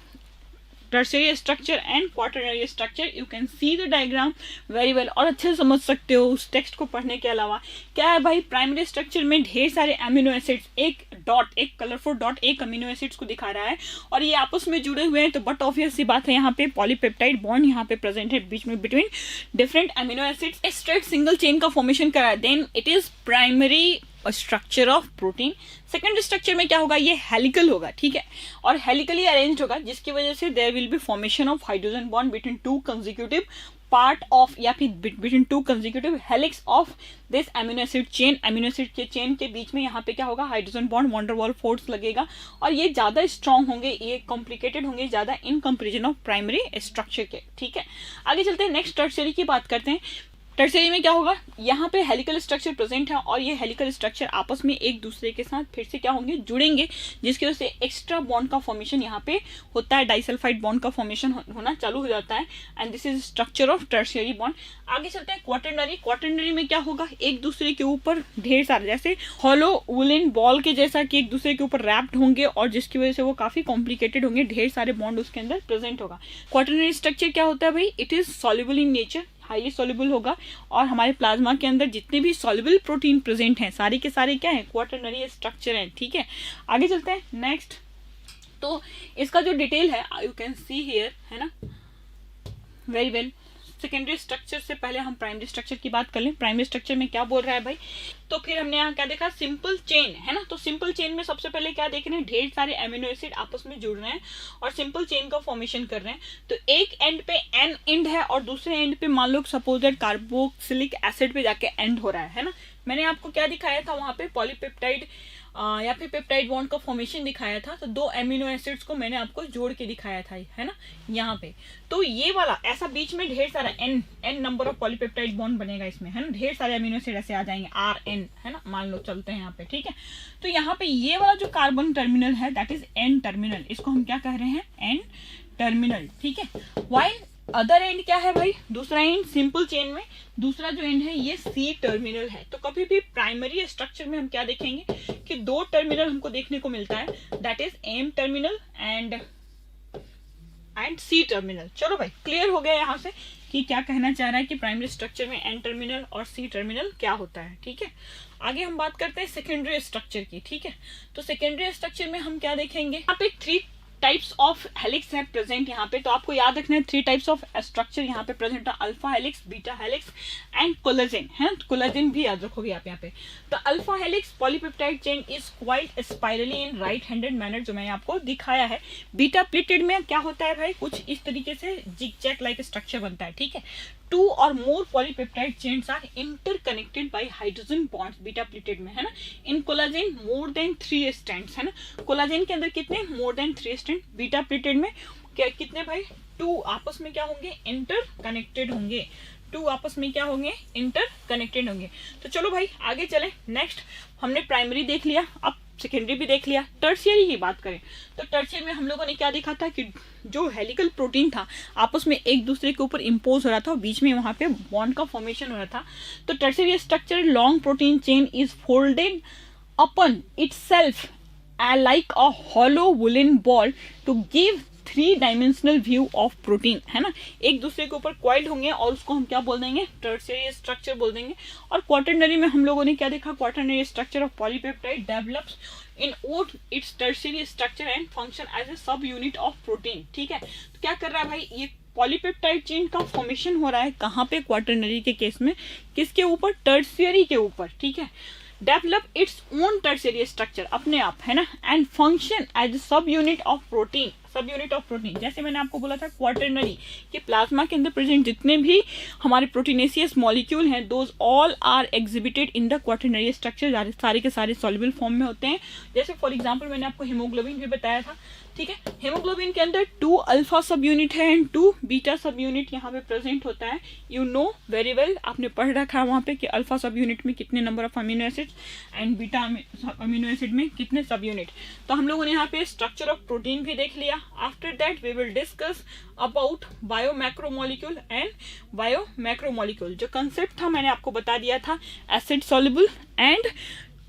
tertiary structure and quaternary structure. You can see the diagram very well, और अच्छे से समझ सकते हो उस टेक्स्ट को पढ़ने के अलावा। क्या है भाई, प्राइमरी स्ट्रक्चर में ढेर सारे अमीनो एसिड्स, एक डॉट, एक कलरफुल डॉट एक अमीनो एसिड्स को दिखा रहा है और ये आपस में जुड़े हुए हैं। तो बट ऑब्वियस सी बात है, यहाँ पे पॉलीपेप्टाइड बॉन्ड यहाँ पे प्रेजेंट है बीच में between different amino acids. Straight single chain का फॉर्मेशन करा है, then it is primary structure of protein. Second structure में क्या होगा, ये हेलिकल होगा, ठीक है, और हेलिकली अरेंज्ड होगा, जिसकी वजह से there will be formation of hydrogen bond between 2 consecutive part of, या फिर between 2 consecutive helix of this amino acid chain. Amino acid के चेन के बीच में यहाँ पे क्या होगा, हाइड्रोजन बॉन्ड, वॉन डर वाल फोर्स लगेगा, और ये ज्यादा स्ट्रॉन्ग होंगे, ये कॉम्प्लिकेटेड होंगे ज्यादा in comparison of primary structure के, ठीक है। आगे चलते हैं, नेक्स्ट टर्शियरी की बात करते हैं। टर्शियरी में क्या होगा, यहाँ पे हेलिकल स्ट्रक्चर प्रेजेंट है और ये हेलिकल स्ट्रक्चर आपस में एक दूसरे के साथ फिर से क्या होंगे, जुड़ेंगे, जिसकी वजह से एक्स्ट्रा बॉन्ड का फॉर्मेशन यहाँ पे होता है, डाइसल्फाइड बॉन्ड का फॉर्मेशन होना चालू हो जाता है, and this is structure of tertiary bond. आगे चलते हैं क्वाटरनरी। क्वाटरनरी में क्या होगा, एक दूसरे के ऊपर ढेर सारे, जैसे हॉलो वुलन बॉल के जैसा कि एक दूसरे के ऊपर रैप्ड होंगे, और जिसकी वजह से वो काफी कॉम्प्लिकेटेड होंगे, ढेर सारे बॉन्ड उसके अंदर प्रेजेंट होगा। क्वाटरनरी स्ट्रक्चर क्या होता है भाई, it is soluble in nature, highly soluble होगा, और हमारे प्लाज्मा के अंदर जितने भी सॉल्युबल प्रोटीन प्रेजेंट हैं सारे के सारे क्या है, क्वाटरनरी स्ट्रक्चर हैं, ठीक है। आगे चलते हैं नेक्स्ट। तो इसका जो डिटेल है यू कैन सी हियर, है ना, वेरी वेल। सेकेंडरी स्ट्रक्चर से पहले हम प्राइमरी स्ट्रक्चर की बात कर लें। प्राइमरी स्ट्रक्चर में क्या बोल रहा है भाई, तो फिर हमने यहाँ क्या देखा, सिंपल चेन है ना। तो सिंपल चेन में सबसे पहले क्या देख रहे हैं, ढेर सारे एमिनो एसिड आपस में जुड़ रहे हैं और सिंपल चेन का फॉर्मेशन कर रहे हैं। तो एक एंड पे एन एंड है और दूसरे एंड पे मान लो सपोजेड कार्बोक्सिलिक एसिड पे जाके एंड हो रहा है ना। मैंने आपको क्या दिखाया था वहां पे, पॉलीपेप्टाइड या फिर पेप्टाइड बॉन्ड का फॉर्मेशन दिखाया था। तो 2 एमिनो एसिड्स को मैंने आपको जोड़ के दिखाया था, है ना, यहाँ पे। तो ये वाला ऐसा बीच में ढेर सारा n number of polypeptide bond बनेगा इसमें, है ना, ढेर सारे एमिनो एसिड ऐसे आ जाएंगे, आर एन, है ना, मान लो चलते हैं यहाँ पे, ठीक है। तो यहाँ पे ये वाला जो कार्बन टर्मिनल है दैट इज एन टर्मिनल, इसको हम क्या कह रहे हैं, एन टर्मिनल, ठीक है। वाइल अदर एंड क्या है भाई, दूसरा एंड सिंपल चेन में दूसरा जो एंड है ये सी टर्मिनल है। तो कभी भी प्राइमरी स्ट्रक्चर में हम क्या देखेंगे कि 2 टर्मिनल हमको देखने को मिलता है, that is M terminal and C terminal. चलो भाई क्लियर हो गया यहाँ से कि क्या कहना चाह रहा है कि प्राइमरी स्ट्रक्चर में एन टर्मिनल और सी टर्मिनल क्या होता है, ठीक है। आगे हम बात करते हैं सेकेंडरी स्ट्रक्चर की, ठीक है। तो सेकेंडरी स्ट्रक्चर में हम क्या देखेंगे, यहाँ पे 3 टाइप्स ऑफ हेलिक्स है प्रेजेंट यहाँ पे। तो आपको याद रखना है 3 टाइप्स ऑफ स्ट्रक्चर यहाँ पे प्रेजेंट है, alpha helix, beta helix and collagen, है। कोलेजन भी याद रखोगे आप यहाँ पे। तो alpha helix polypeptide chain is quite spirally in right handed manner, जो मैंने आपको दिखाया है। बीटा प्लेटेड में क्या होता है भाई, कुछ इस तरीके से जिगजैग लाइक स्ट्रक्चर बनता है, ठीक है। 2 or more polypeptide chains are interconnected by hydrogen bonds beta pleated में, है ना। इन कोलाजेन मोर देन 3 strands, है ना। कोलाजेन के अंदर कितने, more than 3 strands। Beta pleated में क्या कितने भाई, 2 आपस में क्या होंगे, इंटरकनेक्टेड होंगे। 2 आपस में क्या होंगे, इंटरकनेक्टेड होंगे। तो चलो भाई आगे चले। नेक्स्ट हमने प्राइमरी देख लिया, अब सेकेंडरी भी देख लिया। टर्शियरी की बात करें तो टर्शियरी में हम लोगों ने क्या देखा था कि जो हेलिकल प्रोटीन था आपस में एक दूसरे के ऊपर इम्पोज हो रहा था और बीच में वहां पे बॉन्ड का फॉर्मेशन हो रहा था। तो tertiary structure long protein chain is folded upon itself like a hollow woollen ball to give 3-dimensional view of protein, है ना। एक दूसरे के ऊपर क्वाइल्ड होंगे और उसको हम क्या बोल देंगे, टर्शियरी स्ट्रक्चर बोल देंगे। और क्वाटरनरी में हम लोगों ने क्या देखा, quaternary structure of polypeptide develops in out its tertiary structure and function as a subunit of protein, ठीक है। तो क्या कर रहा है भाई, ये पॉलीपेप्टाइड चेन का फॉर्मेशन हो रहा है कहाँ पे, क्वाटरनरी के केस में, किसके ऊपर, टर्शियरी के ऊपर, ठीक है। Develop its own tertiary structure अपने आप, है ना, and function as subunit of protein, subunit of protein. जैसे मैंने आपको बोला था क्वाटरनरी कि प्लाज्मा के अंदर प्रेजेंट जितने भी हमारे प्रोटीनेसियस मॉलिक्यूल हैं those all are exhibited in the quaternary structure, सारे के सारे सॉल्युबल फॉर्म में होते हैं। जैसे फॉर एग्जांपल मैंने आपको हीमोग्लोबिन भी बताया था, ठीक है। हीमोग्लोबिन के अंदर 2 अल्फा सब यूनिट है एंड 2 बीटा सब यूनिट यहाँ पे प्रेजेंट होता है। यू नो वेरी वेल, आपने पढ़ रखा है वहां पे कि अल्फा सब यूनिट में कितने number of amino acid and beta amino acid में कितने सब यूनिट। तो हम लोगों ने यहाँ पे स्ट्रक्चर ऑफ प्रोटीन भी देख लिया। After that we will discuss about biomacromolecule and biomacromolecule. जो कंसेप्ट था मैंने आपको बता दिया था, acid soluble and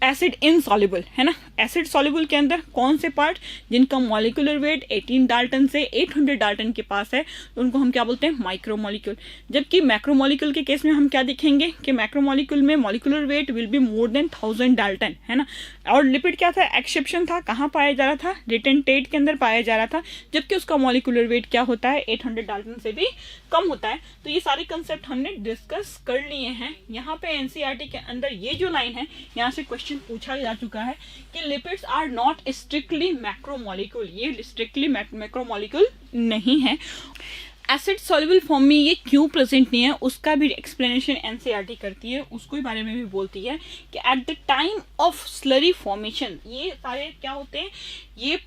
acid insoluble, है ना। एसिड सॉल्युबल के अंदर कौन से पार्ट जिनका मॉलिक्यूलर वेट 18 डाल्टन से 800 डाल्टन के पास है तो उनको हम क्या बोलते हैं, माइक्रोमोलिक्यूल। जबकि मैक्रोमोलिक्यूल के केस में हम क्या देखेंगे कि मैक्रोमोलिक्यूल में molecular weight will be more than 1000 Dalton, है ना। और लिपिड क्या था, एक्सेप्शन था, कहाँ पाया जा रहा था, रिटेंटेट के अंदर पाया जा रहा था, जबकि उसका मॉलिक्यूलर वेट क्या होता है, 800 डाल्टन से भी कम होता है। तो ये सारे कंसेप्ट हमने डिस्कस कर लिए हैं। यहाँ पे एनसीईआरटी के अंदर ये जो लाइन है, यहाँ से क्वेश्चन पूछा जा चुका है कि lipids are not strictly macromolecule, ये स्ट्रिक्टली मैक्रोमोलिक्यूल नहीं है। एसिड सॉल्युबल फॉर्म में ये क्यों प्रेजेंट नहीं है उसका भी एक्सप्लेनेशन एनसीईआरटी करती है, उसको बारे में भी बोलती है कि eight the time of slurry formation ये सारे क्या होते हैं, ये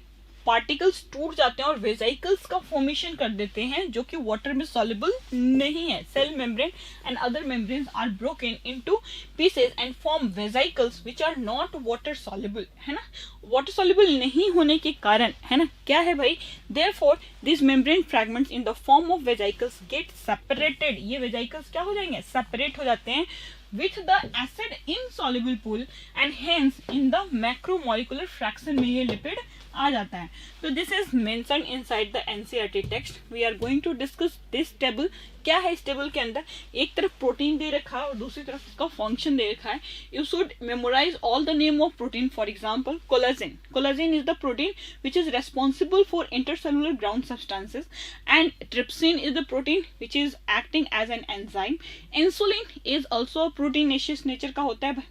पार्टिकल्स टूट जाते हैं और वेजाइकल्स का फॉर्मेशन कर देते हैं जो कि वाटर में सॉल्युबल नहीं है। Cell membrane and other membranes are broken into pieces and form vesicles which are not water soluble, है ना। वाटर सॉल्युबल नहीं होने के कारण, है ना, क्या है भाई, therefore this membrane fragments in the form of वेजाइकल्स get separated, ये वेजाइकल्स क्या हो जाएंगे, सेपरेट हो जाते हैं with the acid insoluble pool and hence in the macromolecular fraction में ये lipid आ जाता है। तो this is mentioned inside the NCERT text. We are going to discuss this table क्या है इस टेबल के अंदर, एक तरफ प्रोटीन दे रखा है और दूसरी तरफ इसका फंक्शन दे रखा है. You should memorize all the name of protein. For example collagen. Collagen is the protein which is responsible for intercellular ground substances, and trypsin is the protein which is acting as an enzyme. Insulin is also proteinaceous nature का होता है.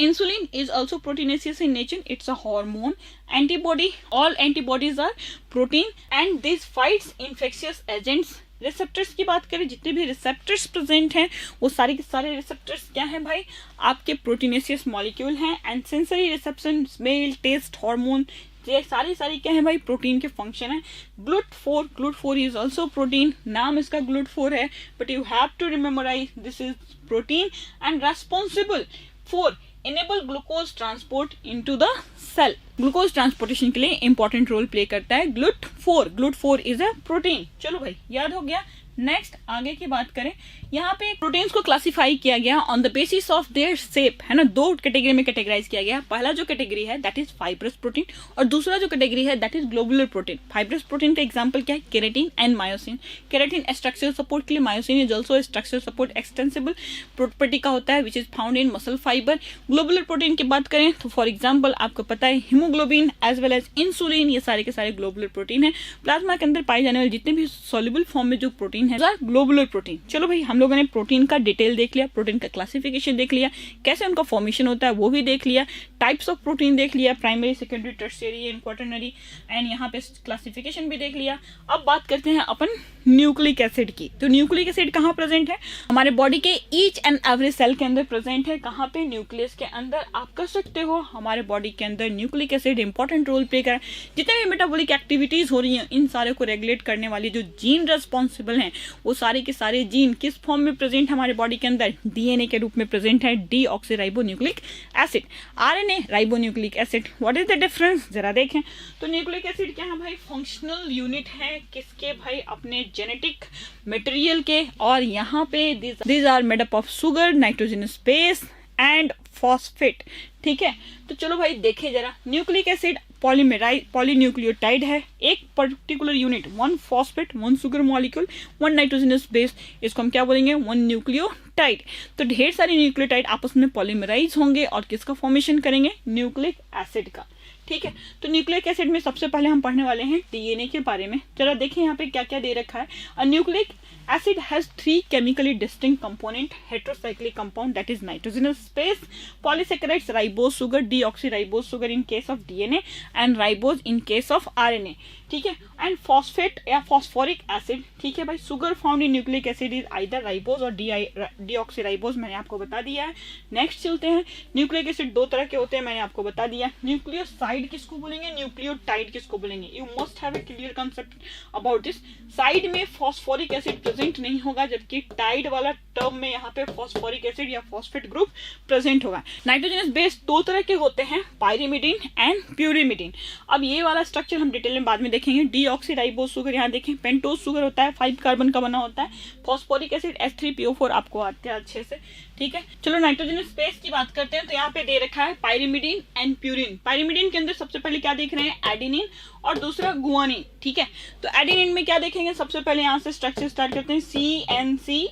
Insulin is also proteinaceous in nature. It's a hormone. Antibody, all antibodies are protein and this fights infectious agents. Receptors की बात करें, जितने भी रिसेप्टर्स प्रेजेंट हैं वो सारे के सारे रिसेप्टर्स क्या हैं भाई, आपके प्रोटीनेशियस मॉलिक्यूल हैं. And sensory reception, smell, taste, hormone, ये सारी क्या है भाई, प्रोटीन के फंक्शन है. GLUT4 is also protein. नाम इसका GLUT4 है, but you have to rememorise this is protein and responsible for enable glucose transport into the cell. Glucose transportation के लिए इंपॉर्टेंट रोल प्ले करता है GLUT4 इज अ प्रोटीन. चलो भाई याद हो गया. नेक्स्ट आगे की बात करें, यहाँ पे प्रोटीन्स को क्लासिफाई किया गया on the basis of their shape, है ना. दो कैटेगरी में कैटेगराइज किया गया. पहला जो कैटेगरी है दैट इज फाइब्रस प्रोटीन और दूसरा जो कैटेगरी है that is globular protein. Fibrous protein का एग्जांपल क्या है, keratin and myosin. Keratin structural support के लिए, myosin is also structural support extensible property का होता है which is found in muscle fibre. Globular protein की बात करें तो फॉर एग्जाम्पल आपको पता है haemoglobin as well as insulin, ये सारे के सारे ग्लोबुलर प्रोटीन है. प्लाज्मा के अंदर पाए जाने वाले जितने भी सॉल्युबल फॉर्म में जो प्रोटीन है ग्लोबुलर प्रोटीन. चलो भाई हम लोगों ने प्रोटीन का डिटेल देख लिया, प्रोटीन का क्लासिफिकेशन देख लिया, कैसे उनका फॉर्मेशन होता है वो भी देख लिया, टाइप्स ऑफ प्रोटीन देख लिया, primary, secondary, tertiary and quaternary, and यहाँ पे क्लासिफिकेशन भी देख लिया. अब बात करते हैं अपन न्यूक्लिक एसिड की. तो न्यूक्लिक एसिड कहाँ प्रेजेंट है, हमारे बॉडी के ईच एंड एवरी सेल के अंदर प्रेजेंट है. कहाँ पे, न्यूक्लियस के अंदर. आप कर सकते हो हमारे बॉडी के अंदर nucleic acid important role play कर. जितने भी मेटाबॉलिक एक्टिविटीज हो रही हैं इन सारे को रेगुलेट करने वाली जो जीन रेस्पॉन्सिबल हैं वो सारे के सारे जीन किस फॉर्म में प्रेजेंट है हमारे बॉडी के अंदर, डीएनए के रूप में प्रेजेंट है, deoxyribonucleic acid. RNA ribonucleic acid. What is the difference, जरा देखें. तो न्यूक्लिक एसिड क्या है भाई, फंक्शनल यूनिट है किसके भाई, अपने जेनेटिक मटेरियल के. और यहाँ पे these are made up of sugar, nitrogenous base and phosphate. ठीक है, तो चलो भाई देखे जरा. न्यूक्लिक एसिड पॉलीन्यूक्लियोटाइड है. एक particular unit, one phosphate, one sugar molecule, one nitrogenous base, इसको हम क्या बोलेंगे, वन न्यूक्लियोटाइड. तो ढेर सारे न्यूक्लियोटाइड आपस में पॉलीमराइज होंगे और किसका फॉर्मेशन करेंगे, न्यूक्लिक एसिड का. ठीक है, तो न्यूक्लिक एसिड में सबसे पहले हम पढ़ने वाले हैं डीएनए के बारे में. जरा देखें यहाँ पे क्या क्या दे रखा है. अ nucleic acid has three chemically distinct component, heterocyclic compound that is nitrogenous base, polysaccharides, ribose sugar, deoxyribose sugar in case of DNA and ribose in case of RNA. ठीक है, एंड फॉस्फेट या फॉस्फोरिक एसिड. ठीक है भाई, sugar found in nucleic acid is either ribose और डीऑक्सीराइबोज, मैंने आपको बता दिया है. नेक्स्ट चलते हैं. न्यूक्लिक एसिड दो तरह के होते हैं, मैंने आपको बता दिया. न्यूक्लियोसाइड किसको बोलेंगे, न्यूक्लियोटाइड किसको बोलेंगे. You must have a clear concept about this. Side में फॉस्फोरिक एसिड प्रेजेंट नहीं होगा, जबकि टाइड वाला टर्म में यहाँ पे फॉस्फोरिक एसिड या फॉस्फेट ग्रुप प्रेजेंट होगा. नाइट्रोजनस बेस दो तरह के होते हैं, पायरिमिडीन एंड प्यूरिमिडीन. अब ये वाला स्ट्रक्चर हम डिटेल में बाद में देखेंगे. डीऑक्सीराइबोज शुगर, यहाँ देखें पेंटोज शुगर होता है, 5 कार्बन का बना होता है. फॉस्फोरिक एसिड H3PO4 आपको आते हैं अच्छे से. ठीक है, चलो नाइट्रोजनस बेस की बात करते हैं. तो यहाँ पे दे रखा है पायरिमिडीन एंड प्यूरिन. पायरिमिडीन के अंदर सबसे पहले क्या देख रहे हैं, एडेनिन और दूसरा गुआनिन. ठीक है, तो एडेनिन में क्या देखेंगे, सबसे पहले यहाँ से स्ट्रक्चर स्टार्ट करते हैं, CNC.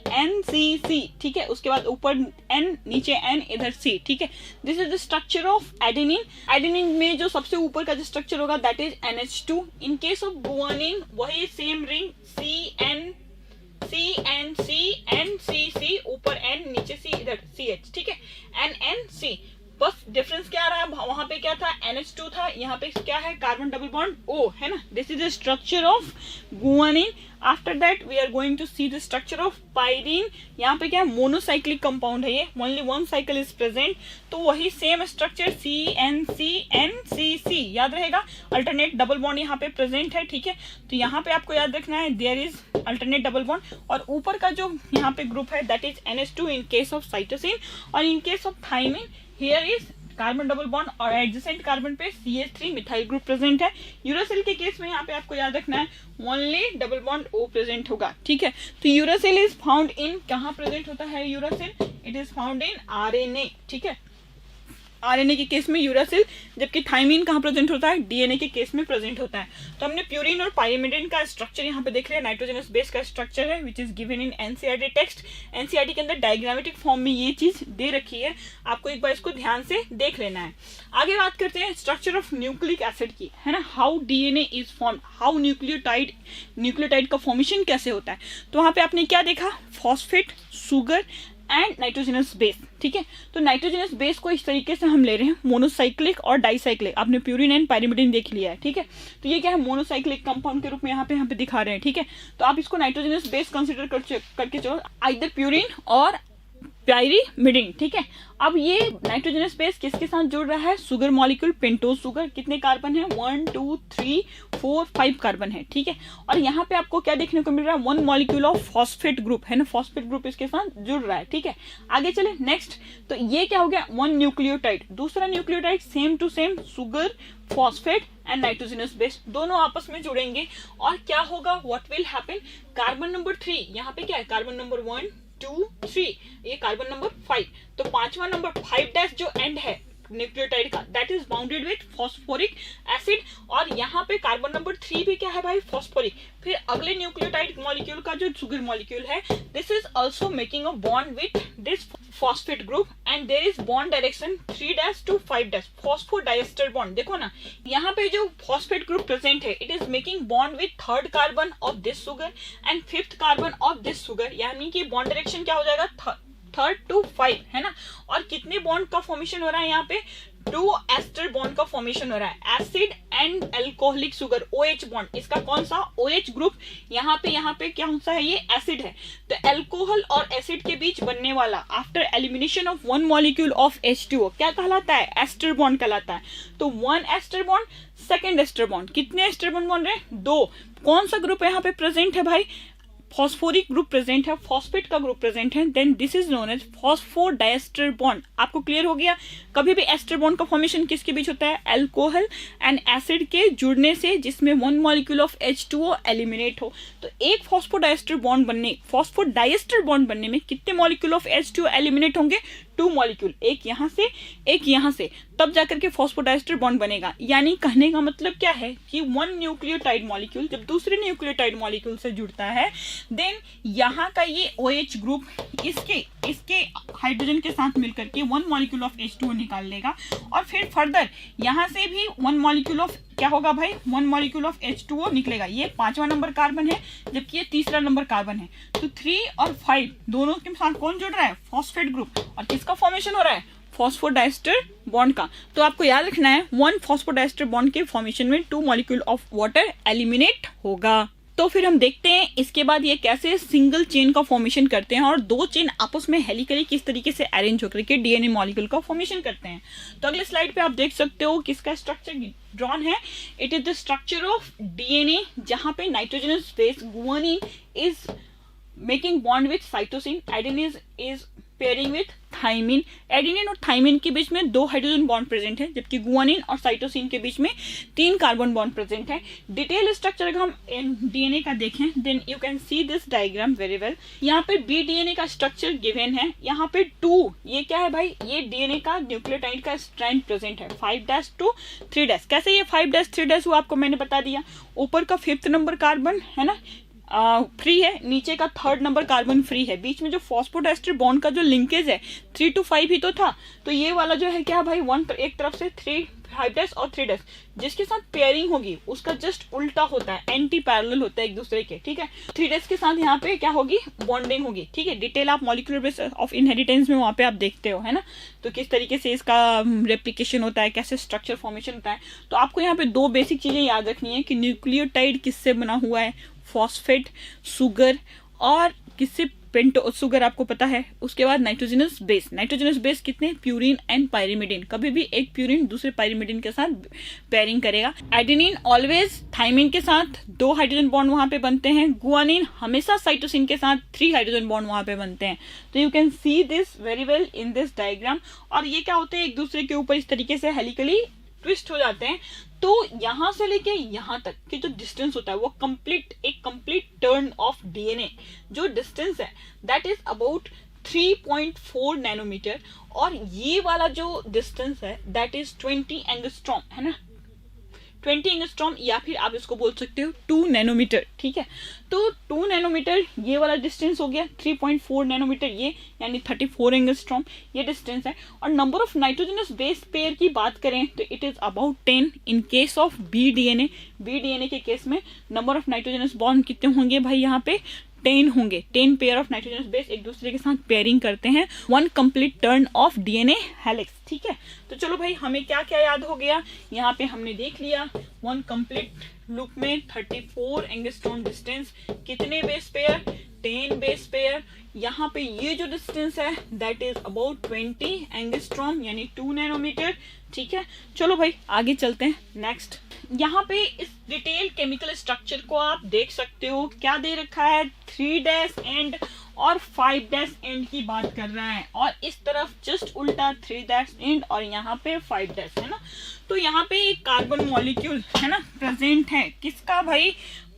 ठीक है, उसके बाद ऊपर N, नीचे N, इधर C. ठीक है, this is the structure of adenine. Adenine में जो सबसे ऊपर का जो स्ट्रक्चर होगा that is NH2. In case of guanine वही सेम रिंग, CNC, ऊपर N, नीचे C, इधर CH. ठीक है, NNC. बस डिफरेंस क्या आ रहा है, वहां पे क्या था, NH2 था, यहाँ पे क्या है, कार्बन डबल बॉन्ड O, है ना. This is the structure of guanine. After that we are going to see the structure of pyrene. यहाँ पे क्या, मोनोसाइक्लिक कंपाउंड है ये, only one cycle is present. तो वही सेम स्ट्रक्चर CNCNCC, याद रहेगा. अल्टरनेट डबल बॉन्ड यहाँ पे प्रेजेंट है. ठीक है, तो यहाँ पे आपको याद रखना है there is alternate double bond. और ऊपर का जो यहाँ पे ग्रुप है that is NH2 in case of cytosine, और in case of thymine here is carbon double bond और एडजेसेंट कार्बन पे CH3 मिथाइल ग्रुप प्रेजेंट है. यूरासिल के केस में यहाँ पे आपको याद रखना है only double bond O present होगा. ठीक है, तो यूरासिल इज फाउंड इन, कहाँ प्रेजेंट होता है uracil, it is found in RNA. ठीक है, आरएनए के केस में यूरासिल, जबकि थाइमिन कहाँ प्रेजेंट होता है, डीएनए के केस में प्रेजेंट होता है। तो हमने प्यूरिन और पाइरिमिडिन का स्ट्रक्चर यहाँ पे देख लिया, नाइट्रोजनस बेस का स्ट्रक्चर है which is given in NCERT text. NCERT के अंदर डायग्रामेटिक फॉर्म में ये चीज दे रखी है, आपको एक बार इसको ध्यान से देख लेना है। आगे बात करते हैं स्ट्रक्चर ऑफ न्यूक्लिक एसिड की, है ना, how DNA is formed, how nucleotide का फॉर्मेशन कैसे होता है। तो वहां पे आपने क्या देखा, phosphate, sugar and nitrogenous base, ठीक है। तो नाइट्रोजनस बेस को इस तरीके से हम ले रहे हैं, मोनोसाइक्लिक और डाइसाइक्लिक। आपने प्यूरिन एंड पाइरिमिडिन देख लिया है, ठीक है। तो ये क्या है, मोनोसाइक्लिक कंपाउंड के रूप में यहाँ पे दिखा रहे हैं, ठीक है। तो आप इसको नाइट्रोजनस बेस कंसिडर करके चलो, आइदर प्यूरिन और पाइरिमिडिन, ठीक है। अब ये नाइट्रोजनस बेस किसके साथ जुड़ रहा है, सुगर मॉलिक्यूल, पेंटोज सुगर। कितने कार्बन है, 1 2 3 4 5 कार्बन है, ठीक है। और यहाँ पे आपको क्या देखने को मिल रहा है, 1 मॉलिक्यूल ऑफ फॉस्फेट ग्रुप, है ना, फॉस्फेट ग्रुप इसके साथ जुड़ रहा है, ठीक है। आगे चले नेक्स्ट, तो ये क्या हो गया, 1 न्यूक्लियोटाइड, दूसरा nucleotide same to same, sugar, phosphate and nitrogenous base दोनों आपस में जुड़ेंगे और क्या होगा, what will happen, carbon number 3, यहाँ पे क्या है, कार्बन नंबर 1 2 3, ये कार्बन नंबर 5, तो पांचवा नंबर 5' जो एंड है न्यूक्लियोटाइड का, that is bounded with phosphoric acid. और यहाँ पे कार्बन नंबर 3 भी क्या है भाई, फॉस्फोरिक। फिर अगले न्यूक्लियोटाइड मॉलिक्यूल का जो सुगर मॉलिक्यूल है, this is also making a bond with this phosphate group and there is bond direction 3' to 5', phosphodiester bond. देखो ना, यहाँ पे जो फॉस्फेट ग्रुप प्रेजेंट है, it is making bond with 3rd carbon of this sugar and 5th carbon of this sugar, यानी कि बॉन्ड डायरेक्शन क्या हो जाएगा, 3rd to 5, है ना। और कितने बॉन्ड का फॉर्मेशन हो रहा है, यहाँ पे 2 एस्टर बॉन्ड का फॉर्मेशन हो रहा है, acid and alcoholic sugar, OH bond. इसका कौन सा, OH ग्रुप, यहाँ पे क्या सा है, ये एसिड है। तो अल्कोहल और एसिड के बीच बनने वाला after elimination of 1 molecule of H2O क्या कहलाता है, एस्टर बॉन्ड कहलाता है। तो 1 ester bond, 2nd ester bond, कितने एस्टर बॉन्ड बन रहे हैं, 2। कौन सा ग्रुप यहाँ पे प्रेजेंट है भाई, फॉस्फोरिक ग्रुप प्रेजेंट है, फॉस्फेट का ग्रुप प्रेजेंट है, then this is known as phosphodiester bond. आपको क्लियर हो गया, कभी भी एस्टर बॉन्ड का फॉर्मेशन किसके बीच होता है, अल्कोहल एंड एसिड के जुड़ने से, जिसमें 1 मॉलिक्यूल ऑफ H2O एलिमिनेट हो। तो एक फॉस्फोडाइएस्टर बॉन्ड बनने में कितने मॉलिक्यूल ऑफ H2O एलिमिनेट होंगे, 2 मॉलिक्यूल, एक यहाँ से एक यहाँ से, तब जाकर के फॉस्फोडाइएस्टर बॉन्ड बनेगा। यानी कहने का मतलब क्या है कि 1 न्यूक्लियोटाइड मॉलिक्यूल जब दूसरे न्यूक्लियोटाइड मॉलिक्यूल से जुड़ता है, देन यहाँ का ये OH ग्रुप इसके हाइड्रोजन के साथ मिलकर के 1 मॉलिक्यूल ऑफ H2O निकाल लेगा और फिर फर्दर यहाँ से भी 1 मॉलिक्यूल ऑफ क्या होगा भाई, 1 मॉलिक्यूल ऑफ H2O निकलेगा। ये 5वां नंबर कार्बन है, जबकि ये 3रा नंबर कार्बन है। तो 3 और 5 दोनों के साथ कौन जुड़ रहा है, फॉस्फेट ग्रुप। और किसका फॉर्मेशन हो रहा है, फॉस्फोडाइएस्टर बॉन्ड का। तो आपको याद रखना है, 1 फॉस्फोडाइएस्टर बॉन्ड के फॉर्मेशन में 2 मॉलिक्यूल ऑफ वाटर एलिमिनेट होगा। तो फिर हम देखते हैं इसके बाद ये कैसे सिंगल चेन का फॉर्मेशन करते हैं और 2 चेन आपस में हेलिकली किस तरीके से अरेंज होकर के डीएनए मॉलिक्यूल का फॉर्मेशन करते हैं। तो अगले स्लाइड पे आप देख सकते हो किसका स्ट्रक्चर ड्रॉन है, it is the structure of DNA, जहां पे nitrogenous base guanine is making bond with cytosine, adenine is pairing with thymine. Adenine और थाइमिन के बीच में 2 हाइड्रोजन बॉन्ड प्रेजेंट है, जबकि गुआनिन और साइटोसिन के बीच में 3 कार्बन बॉन्ड प्रेजेंट है। डिटेल स्ट्रक्चर अगर हम डीएनए का देखें, then you can see this diagram very well. यहाँ पे बी डीएनए का स्ट्रक्चर गिवन है, यहाँ पे 2, ये क्या है भाई, ये डीएनए का न्यूक्लियोटाइड का स्ट्रैंड प्रेजेंट है, 5' to 3'। कैसे ये 5' 3' वो आपको मैंने बता दिया, ऊपर का 5th नंबर कार्बन है ना फ्री है, नीचे का 3rd नंबर कार्बन फ्री है, बीच में जो फॉस्फोडाइएस्टर बॉन्ड का जो लिंकेज है 3 to 5 ही तो था। तो ये वाला जो है क्या भाई, एक तरफ से 3 5' और 3', जिसके साथ पेयरिंग होगी उसका जस्ट उल्टा होता है, एंटी पैरेलल होता है एक दूसरे के, ठीक है। 3' के साथ यहाँ पे क्या होगी, बॉन्डिंग होगी, ठीक है। डिटेल आप मॉलिक्यूलर बेस ऑफ इनहेरिटेंस में वहाँ पे आप देखते हो, है ना। तो किस तरीके से इसका रेप्लिकेशन होता है, कैसे स्ट्रक्चर फॉर्मेशन होता है। तो आपको यहाँ पे 2 बेसिक चीजें याद रखनी है कि न्यूक्लियोटाइड किससे बना हुआ है, फॉस्फेट, सुगर, और किससे, पेंटो सुगर आपको पता है। उसके बाद नाइट्रोजनस बेस कितने, प्यूरिन एंड पाइरिमिडिन। कभी भी एक प्यूरिन दूसरे पाइरिमिडिन के साथ पेयरिंग करेगा। एडेनिन ऑलवेज थाइमिन के साथ 2 हाइड्रोजन बॉन्ड वहां पे बनते हैं। गुआनिन हमेशा साइटोसिन के साथ 3 हाइड्रोजन बॉन्ड वहां पे बनते हैं। तो you can see this very well in this diagram. और ये क्या होते हैं, एक दूसरे के ऊपर इस तरीके से हेलिकली ट्विस्ट हो जाते हैं। तो यहां से लेके यहां तक की जो डिस्टेंस होता है वो एक कंप्लीट टर्न ऑफ डीएनए जो डिस्टेंस है दैट इज अबाउट 3.4 नैनोमीटर, और ये वाला जो डिस्टेंस है दैट इज 20 एंगस्ट्रॉम, है ना, 20 एंगस्ट्रॉम, या फिर आप इसको बोल सकते हो 2 नैनोमीटर, ठीक है। तो 2 नैनोमीटर ये वाला डिस्टेंस हो गया, 3.4 नैनोमीटर ये, यानी 34 एंगस्ट्रॉम ये डिस्टेंस है। और number of nitrogenous base pair की बात करें तो it is about 10 in case of B DNA के केस में नंबर ऑफ नाइट्रोजनस बॉन्ड कितने होंगे भाई, यहाँ पे 10 होंगे। 10 पेयर ऑफ नाइट्रोजनस बेस एक दूसरे के साथ पेयरिंग करते हैं, 1 complete turn off DNA helix, ठीक है। तो चलो भाई, हमें क्या क्या याद हो गया, यहाँ पे हमने देख लिया 1 कंप्लीट लूप में 34 एंगस्ट्रॉम डिस्टेंस, कितने बेस पेयर, 10 बेस पेयर। यहाँ पे ये जो डिस्टेंस है दैट इज अबाउट 20 एंगस्ट्रॉम यानी 2 नैनोमीटर, ठीक है। चलो भाई आगे चलते हैं नेक्स्ट। यहाँ पे इस डिटेल केमिकल स्ट्रक्चर को आप देख सकते हो, क्या दे रखा है, 3' एंड और 5' एंड की बात कर रहा है, और इस तरफ जस्ट उल्टा 3' एंड और यहाँ पे 5' है ना। तो यहाँ पे एक कार्बन मॉलिक्यूल है ना प्रेजेंट है, किसका भाई,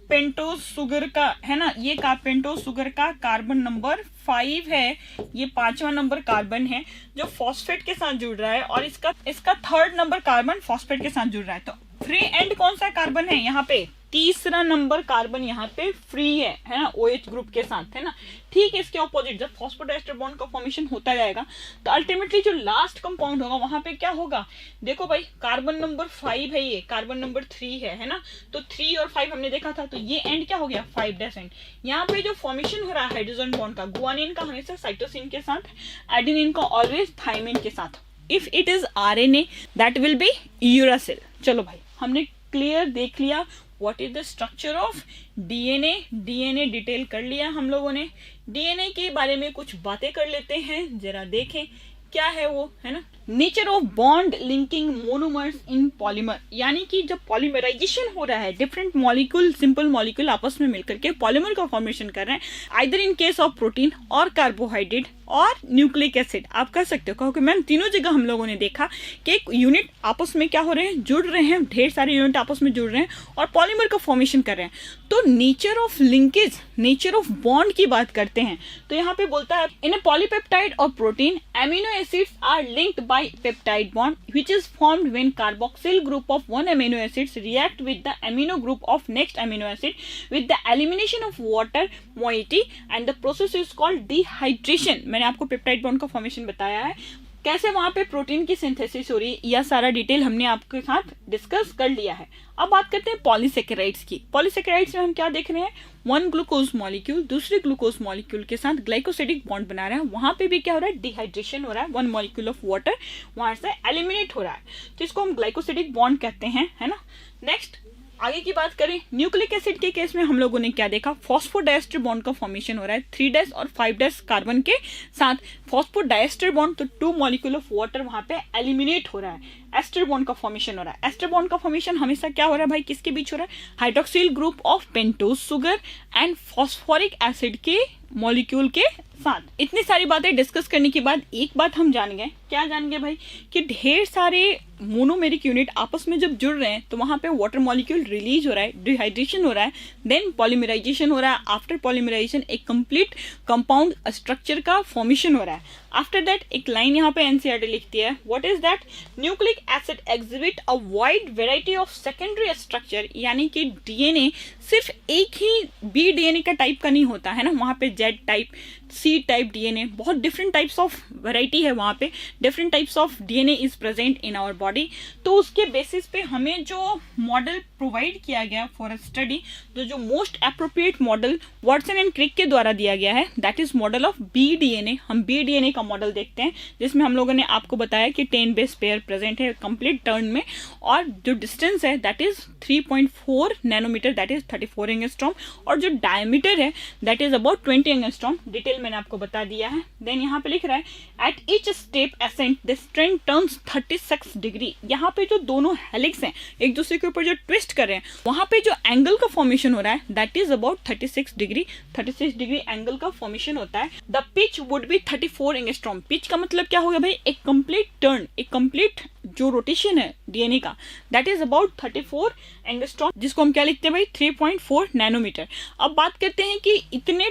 पेंटोज शुगर का, है ना। ये पेंटोज शुगर का कार्बन नंबर 5 है, ये 5वां नंबर कार्बन है जो फॉस्फेट के साथ जुड़ रहा है, और इसका 3rd नंबर कार्बन फॉस्फेट के साथ जुड़ रहा है। तो फ्री एंड कौन सा कार्बन है यहाँ पे, 3रा नंबर कार्बन यहाँ पे फ्री है ना, OH ग्रुप के साथ, है ना। ठीक है, इसके ऑपोजिट जब फॉस्फोडाइस्टर बॉन्ड का फॉर्मेशन होता जाएगा तो अल्टीमेटली जो लास्ट कंपाउंड होगा वहां पे क्या होगा, देखो भाई कार्बन नंबर 5 है, ये कार्बन नंबर 3 है ना। तो 3 और 5 हमने देखा था, तो ये एंड क्या हो गया, 5' एंड। यहाँ पे जो फॉर्मेशन हो रहा है हाइड्रोजन बॉन्ड का, गुआनिन का हमेशा साइटोसिन के साथ, एडेनिन का ऑलवेज थाइमिन के साथ। If it is RNA that will be uracil. चलो भाई, हमने क्लियर देख लिया what is the structure of DNA detail कर लिया हम लोगों ने। डीएनए के बारे में कुछ बातें कर लेते हैं, जरा देखें क्या है वो, है ना। Nature of bond linking monomers in polymer, यानी कि जब पॉलीमराइजेशन हो रहा है, डिफरेंट मॉलिक्यूल, सिंपल मॉलिक्यूल आपस में मिलकर के पॉलीमर का फॉर्मेशन कर रहे हैं, either in case of protein और कार्बोहाइड्रेट और न्यूक्लिक एसिड। आप कर सकते हो, क्योंकि मैम तीनों जगह हम लोगों ने देखा कि एक यूनिट आपस में क्या हो रहे हैं, जुड़ रहे हैं, ढेर सारे यूनिट आपस में जुड़ रहे हैं और पॉलीमर का फॉर्मेशन कर रहे हैं। तो nature of linkage, nature of bond की बात करते हैं तो यहाँ पे बोलता है इन ए पॉलीपेप्टाइड और protein amino acids are linked by peptide bond which is formed when carboxyl group of one amino acids react with the amino group of next amino acid with the elimination of water moiety and the process is called dehydration. मैंने आपको पेप्टाइड बॉन्ड का फॉर्मेशन बताया है, कैसे वहां पे प्रोटीन की सिंथेसिस हो रही है, यह सारा डिटेल हमने आपके साथ डिस्कस कर लिया है। अब बात करते हैं पॉलीसेकेराइड्स की। पॉलीसेकेराइड्स में हम क्या देख रहे हैं, 1 ग्लूकोज मॉलिक्यूल दूसरे ग्लूकोज मॉलिक्यूल के साथ ग्लाइकोसिडिक बॉन्ड बना रहा है, वहां पे भी क्या हो रहा है, डिहाइड्रेशन हो रहा है, 1 मॉलिक्यूल ऑफ वाटर वहां से एलिमिनेट हो रहा है, तो इसको हम ग्लाइकोसिडिक बॉन्ड कहते हैं, है ना। नेक्स्ट आगे की बात करें, न्यूक्लिक एसिड के केस में हम लोगों ने क्या देखा, फॉस्फोडाइएस्टर बॉन्ड का फॉर्मेशन हो रहा है 3' और 5' कार्बन के साथ। फॉस्फोडाइएस्टर बॉन्ड तो 2 मॉलिक्यूल ऑफ वाटर वहां पे एलिमिनेट हो रहा है, एस्टर बॉन्ड का फॉर्मेशन हो रहा है। एस्टर बॉन्ड का फॉर्मेशन हमेशा क्या हो रहा है भाई, किसके बीच हो रहा है, hydroxyl group of pentose sugar and phosphoric acid के मॉलिक्यूल के साथ। इतनी सारी बातें डिस्कस करने के बाद एक बात हम जान गए, क्या जान गए भाई, कि ढेर सारे मोनोमेरिक यूनिट आपस में जब जुड़ रहे हैं तो वहां पे वाटर मॉलिक्यूल रिलीज हो रहा है, डिहाइड्रेशन हो रहा है, देन पॉलीमराइजेशन हो रहा है, आफ्टर पॉलीमराइजेशन एक कंप्लीट कंपाउंड स्ट्रक्चर का फॉर्मेशन हो रहा है। आफ्टर दैट एक लाइन यहाँ पे एनसीईआरटी लिखती है, what is that, nucleic acid exhibit a wide variety of secondary structure, यानी कि डीएनए सिर्फ एक ही बी डीएनए का टाइप का नहीं होता है ना, वहां पे Z type, C type DNA, बहुत डिफरेंट टाइप्स ऑफ वैरायटी है वहां पे, different types of DNA is present in our body. तो उसके बेसिस पे हमें जो मॉडल प्रोवाइड किया गया फॉर अ स्टडी, जो most appropriate model Watson and Crick के द्वारा दिया गया है, that is model of B DNA. हम बी डीएनए का मॉडल देखते हैं जिसमें हम लोगों ने आपको बताया कि 10 बेस पेयर प्रेजेंट है कंप्लीट टर्न में, और जो डिस्टेंस है that is 3.4 nanometre, that is 34 angstrom, और जो डायमीटर है that is about 20 angstrom. Detail मैंने आपको बता दिया है। देन यहाँ पे लिख रहा है at each step ascent the strength turns 36 degree. यहाँ पे जो दोनों हेलिक्स हैं एक दूसरे के ऊपर जो ट्विस्ट कर रहे हैं, वहां पे जो एंगल का फॉर्मेशन हो रहा है that is about 36 degree, 36 degree angle का फॉर्मेशन होता है। The pitch would be 34 angstrom. Pitch का मतलब क्या होगा भाई, एक कंप्लीट टर्न, एक कंप्लीट जो रोटेशन है डीएनए का, दैट इज अबाउट 34 एंगस्ट्रॉम, जिसको हम क्या लिखते हैं भाई, 3.4 नैनोमीटर। अब बात करते हैं कि इतने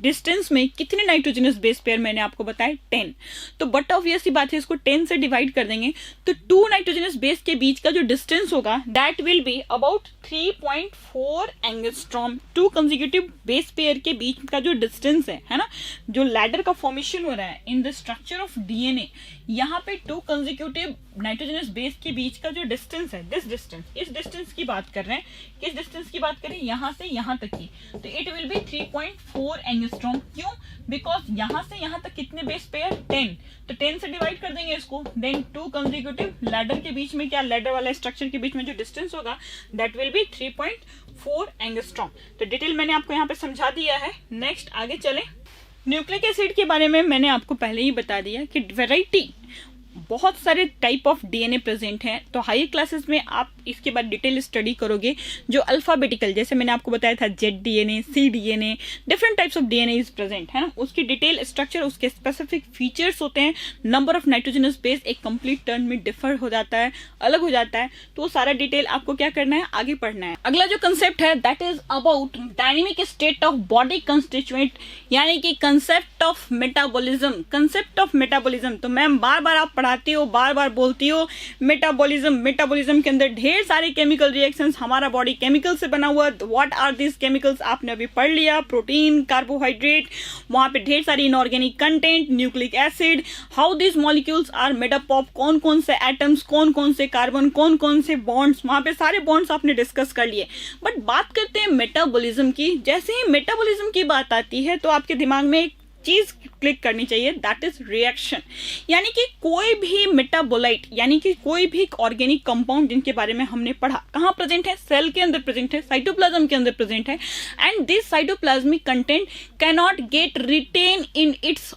डिस्टेंस में कितने नाइट्रोजनस बेस पेयर मैंने आपको बताया 10। तो बट ऑब्वियस सी बात है, इसको 10 से डिवाइड कर देंगे तो 2 नाइट्रोजनस बेस के बीच का जो डिस्टेंस होगा that will be about 3.4 angstrom. 2 consecutive base pair के बीच का जो डिस्टेंस है ना, जो लैडर का फॉर्मेशन हो रहा है in the structure of DNA, यहाँ पे 2 कंसेक्यूटिव नाइट्रोजनस बेस के बीच का जो डिस्टेंस है, दिस डिस्टेंस, इस डिस्टेंस की बात कर रहे हैं। किस डिस्टेंस की बात करें? यहाँ से यहाँ तक की, तो इट विल बी 3.4 एंगस्ट्रॉम। क्यों? बिकॉज यहाँ से यहाँ तक कितने बेस पेयर? 10। तो 10 से डिवाइड कर देंगे इसको, देन 2 कंसेक्यूटिव लैडर के बीच में, क्या लैडर वाला स्ट्रक्चर के बीच में जो डिस्टेंस होगा दैट विल बी 3.4 एंगस्ट्रॉम। तो डिटेल मैंने आपको यहाँ पे समझा दिया है। नेक्स्ट आगे चलें। न्यूक्लिक एसिड के बारे में मैंने आपको पहले ही बता दिया कि वैरायटी, बहुत सारे टाइप ऑफ डीएनए प्रेजेंट हैं। तो हायर क्लासेस में आप इसके बाद डिटेल स्टडी करोगे। जो अल्फाबेटिकल, जैसे मैंने आपको बताया था Z DNA, C DNA, different types of DNA is present है ना, उसकी डिटेल स्ट्रक्चर, उसके स्पेसिफिक फीचर्स होते हैं, नंबर ऑफ नाइट्रोजनस बेस एक कंप्लीट टर्न में डिफर हो जाता है, अलग हो जाता है। तो सारा डिटेल आपको क्या करना है, आगे पढ़ना है। अगला जो कंसेप्ट है that is about dynamic state of body constituent, यानी कि concept of metabolism. Concept of metabolism तो मैम बार बार आप पढ़ाती हो, बार बार बोलती हो मेटाबॉलिज्म। मेटाबॉलिज्म के अंदर ढेर सारे केमिकल रिएक्शंस, हमारा बॉडी केमिकल से बना हुआ। व्हाट आर दिस केमिकल्स आपने अभी पढ़ लिया, प्रोटीन, कार्बोहाइड्रेट, वहां पे ढेर सारी inorganic content, nucleic acid, how this molecules are made up of, कौन कौन से एटम्स, कौन कौन से कार्बन, कौन कौन से बॉन्ड्स, वहां पे सारे बॉन्ड्स आपने डिस्कस कर लिए। बट बात करते हैं मेटाबॉलिज्म की। जैसे ही मेटाबॉलिज्म की बात आती है तो आपके दिमाग में एक चीज क्लिक करनी चाहिए, दैट इज रिएक्शन। यानी कि कोई भी मेटाबोलाइट, यानी कि कोई भी ऑर्गेनिक कंपाउंड जिनके बारे में हमने पढ़ा, कहाँ प्रेजेंट है? सेल के अंदर प्रेजेंट है, साइटोप्लाज्म के अंदर प्रेजेंट है। And this cytoplasmic content can not get retain in its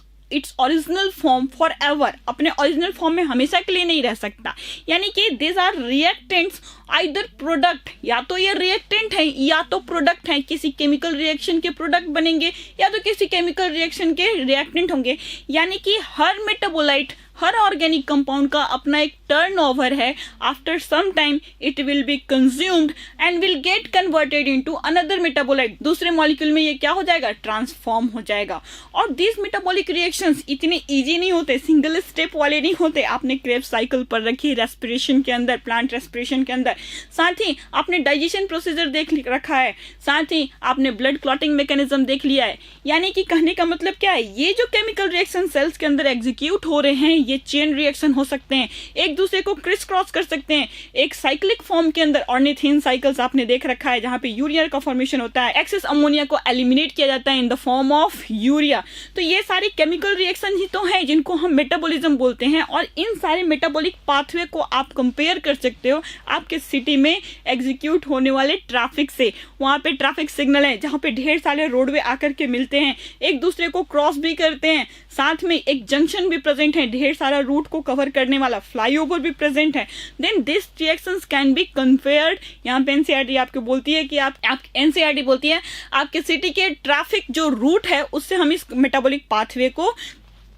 original form for ever, अपने ओरिजिनल फॉर्म में हमेशा के लिए नहीं रह सकता। यानी कि this are reactants, either product, या तो ये रिएक्टेंट है या तो प्रोडक्ट है, किसी केमिकल रिएक्शन के प्रोडक्ट बनेंगे या तो किसी केमिकल रिएक्शन के रिएक्टेंट होंगे। यानी कि हर मेटाबोलाइट, हर ऑर्गेनिक कंपाउंड का अपना एक टर्नओवर है। After some time it will be consumed and will get converted into another metabolite. दूसरे मॉलिक्यूल में ये क्या हो जाएगा? ट्रांसफॉर्म हो जाएगा। और दिस मेटाबॉलिक रिएक्शंस इतने इजी नहीं होते, सिंगल स्टेप वाले नहीं होते। आपने क्रेब्स साइकिल पर रखी, रेस्पिरेशन के अंदर, प्लांट रेस्पिरेशन के अंदर, साथ ही आपने डाइजेशन प्रोसीजर देख रखा है, साथ ही आपने ब्लड क्लॉटिंग मैकेनिज्म देख लिया है। यानी कि कहने का मतलब क्या है, ये जो केमिकल रिएक्शन सेल्स के अंदर एग्जीक्यूट हो रहे हैं, ये चेन रिएक्शन हो सकते हैं, एक दूसरे को क्रिस क्रॉस कर सकते हैं। एक साइक्लिक फॉर्म के अंदर ऑर्निथीन साइकिल्स आपने देख रखा है, जहां पे यूरिया का फॉर्मेशन होता है, एक्सेस अमोनिया को एलिमिनेट किया जाता है in the form of urea. तो ये सारे केमिकल रिएक्शन ही तो हैं जिनको हम मेटाबॉलिज्म बोलते हैं। और इन सारे मेटाबॉलिक पाथवे को आप कंपेयर कर सकते हो आपके सिटी में एग्जीक्यूट होने वाले ट्रैफिक से। वहां पे ट्रैफिक सिग्नल है जहां पे ढेर सारे रोडवे आकर के मिलते हैं, एक दूसरे को क्रॉस भी करते हैं, साथ में एक जंक्शन भी प्रेजेंट है, ढेर सारा रूट को कवर करने वाला फ्लाईओवर भी प्रेजेंट है। Then this reactions can be compared. यहाँ पे एनसीईआरटी आपको बोलती है कि आप एनसीईआरटी बोलती है आपके सिटी के ट्रैफिक जो रूट है उससे हम इस मेटाबॉलिक पाथवे को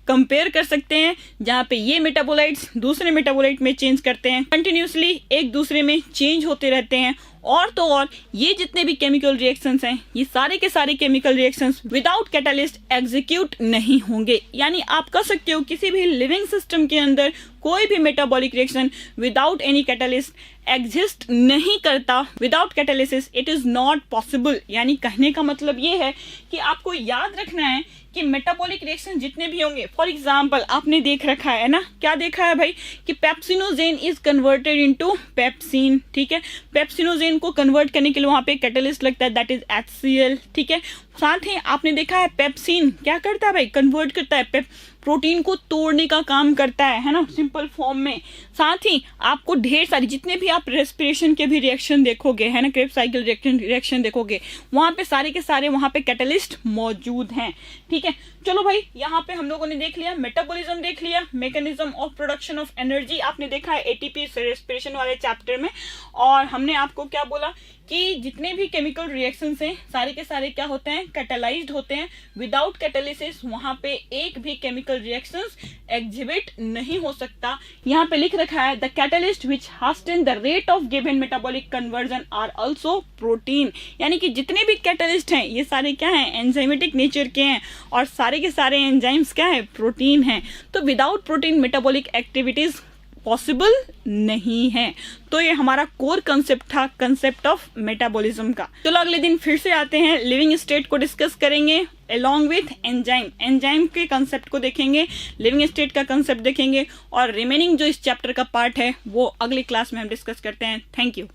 कंपेयर कर सकते हैं, जहां पे ये मेटाबोलाइट्स दूसरे मेटाबोलाइट में चेंज करते हैं, कंटिन्यूसली एक दूसरे में चेंज होते रहते हैं। और तो और ये जितने भी केमिकल रिएक्शंस हैं, ये सारे के सारे chemical reactions without catalyst execute नहीं होंगे। यानी आप कह सकते हो किसी भी लिविंग सिस्टम के अंदर कोई भी metabolic reaction without any catalyst exist नहीं करता। Without catalysis it is not possible. यानी कहने का मतलब ये है कि आपको याद रखना है कि मेटाबॉलिक रिएक्शन जितने भी होंगे, फॉर एग्जांपल आपने देख रखा है ना, क्या देखा है भाई कि pepsinogen is converted into pepsin. ठीक है, पेप्सिनोजेन को कन्वर्ट करने के लिए वहां पे कैटालिस्ट लगता है, दैट इज HCl। ठीक है, साथ ही आपने देखा है पेप्सिन क्या करता है भाई, कन्वर्ट करता है, प्रोटीन को तोड़ने का काम करता है ना, सिंपल फॉर्म में। साथ ही आपको ढेर सारी जितने भी आप रेस्पिरेशन के भी रिएक्शन देखोगे है ना, क्रेब्स साइकिल रिएक्शन देखोगे, वहां पे सारे के सारे वहां पे कैटलिस्ट मौजूद हैं। ठीक है, चलो भाई यहाँ पे हम लोगों ने देख लिया मेटाबॉलिज्म, देख लिया mechanism of production of energy, आपने देखा है एटीपी रेस्पिरेशन वाले चैप्टर में। और हमने आपको क्या बोला कि जितने भी केमिकल रिएक्शंस हैं सारे के सारे क्या होते हैं, कैटालाइज्ड होते हैं। विदाउट कैटालिसिस वहां पे एक भी केमिकल केमिकल रिएक्शंस एग्जिबिट नहीं हो सकता। यहाँ पे लिख रखा है the catalyst which hasten the rate of given metabolic conversion are also protein, यानी कि जितने भी कैटलिस्ट हैं ये सारे क्या हैं, एंजाइमेटिक नेचर के हैं और सारे के सारे एंजाइम्स क्या है, प्रोटीन हैं। तो without protein metabolic activities possible नहीं है। तो ये हमारा कोर कंसेप्ट था, कंसेप्ट ऑफ मेटाबॉलिज्म का। चलो अगले दिन फिर से आते हैं, लिविंग स्टेट को डिस्कस करेंगे along with एंजाइम, एंजाइम के कंसेप्ट को देखेंगे, लिविंग स्टेट का कंसेप्ट देखेंगे और रिमेनिंग जो इस चैप्टर का पार्ट है वो अगली क्लास में हम डिस्कस करते हैं। Thank you.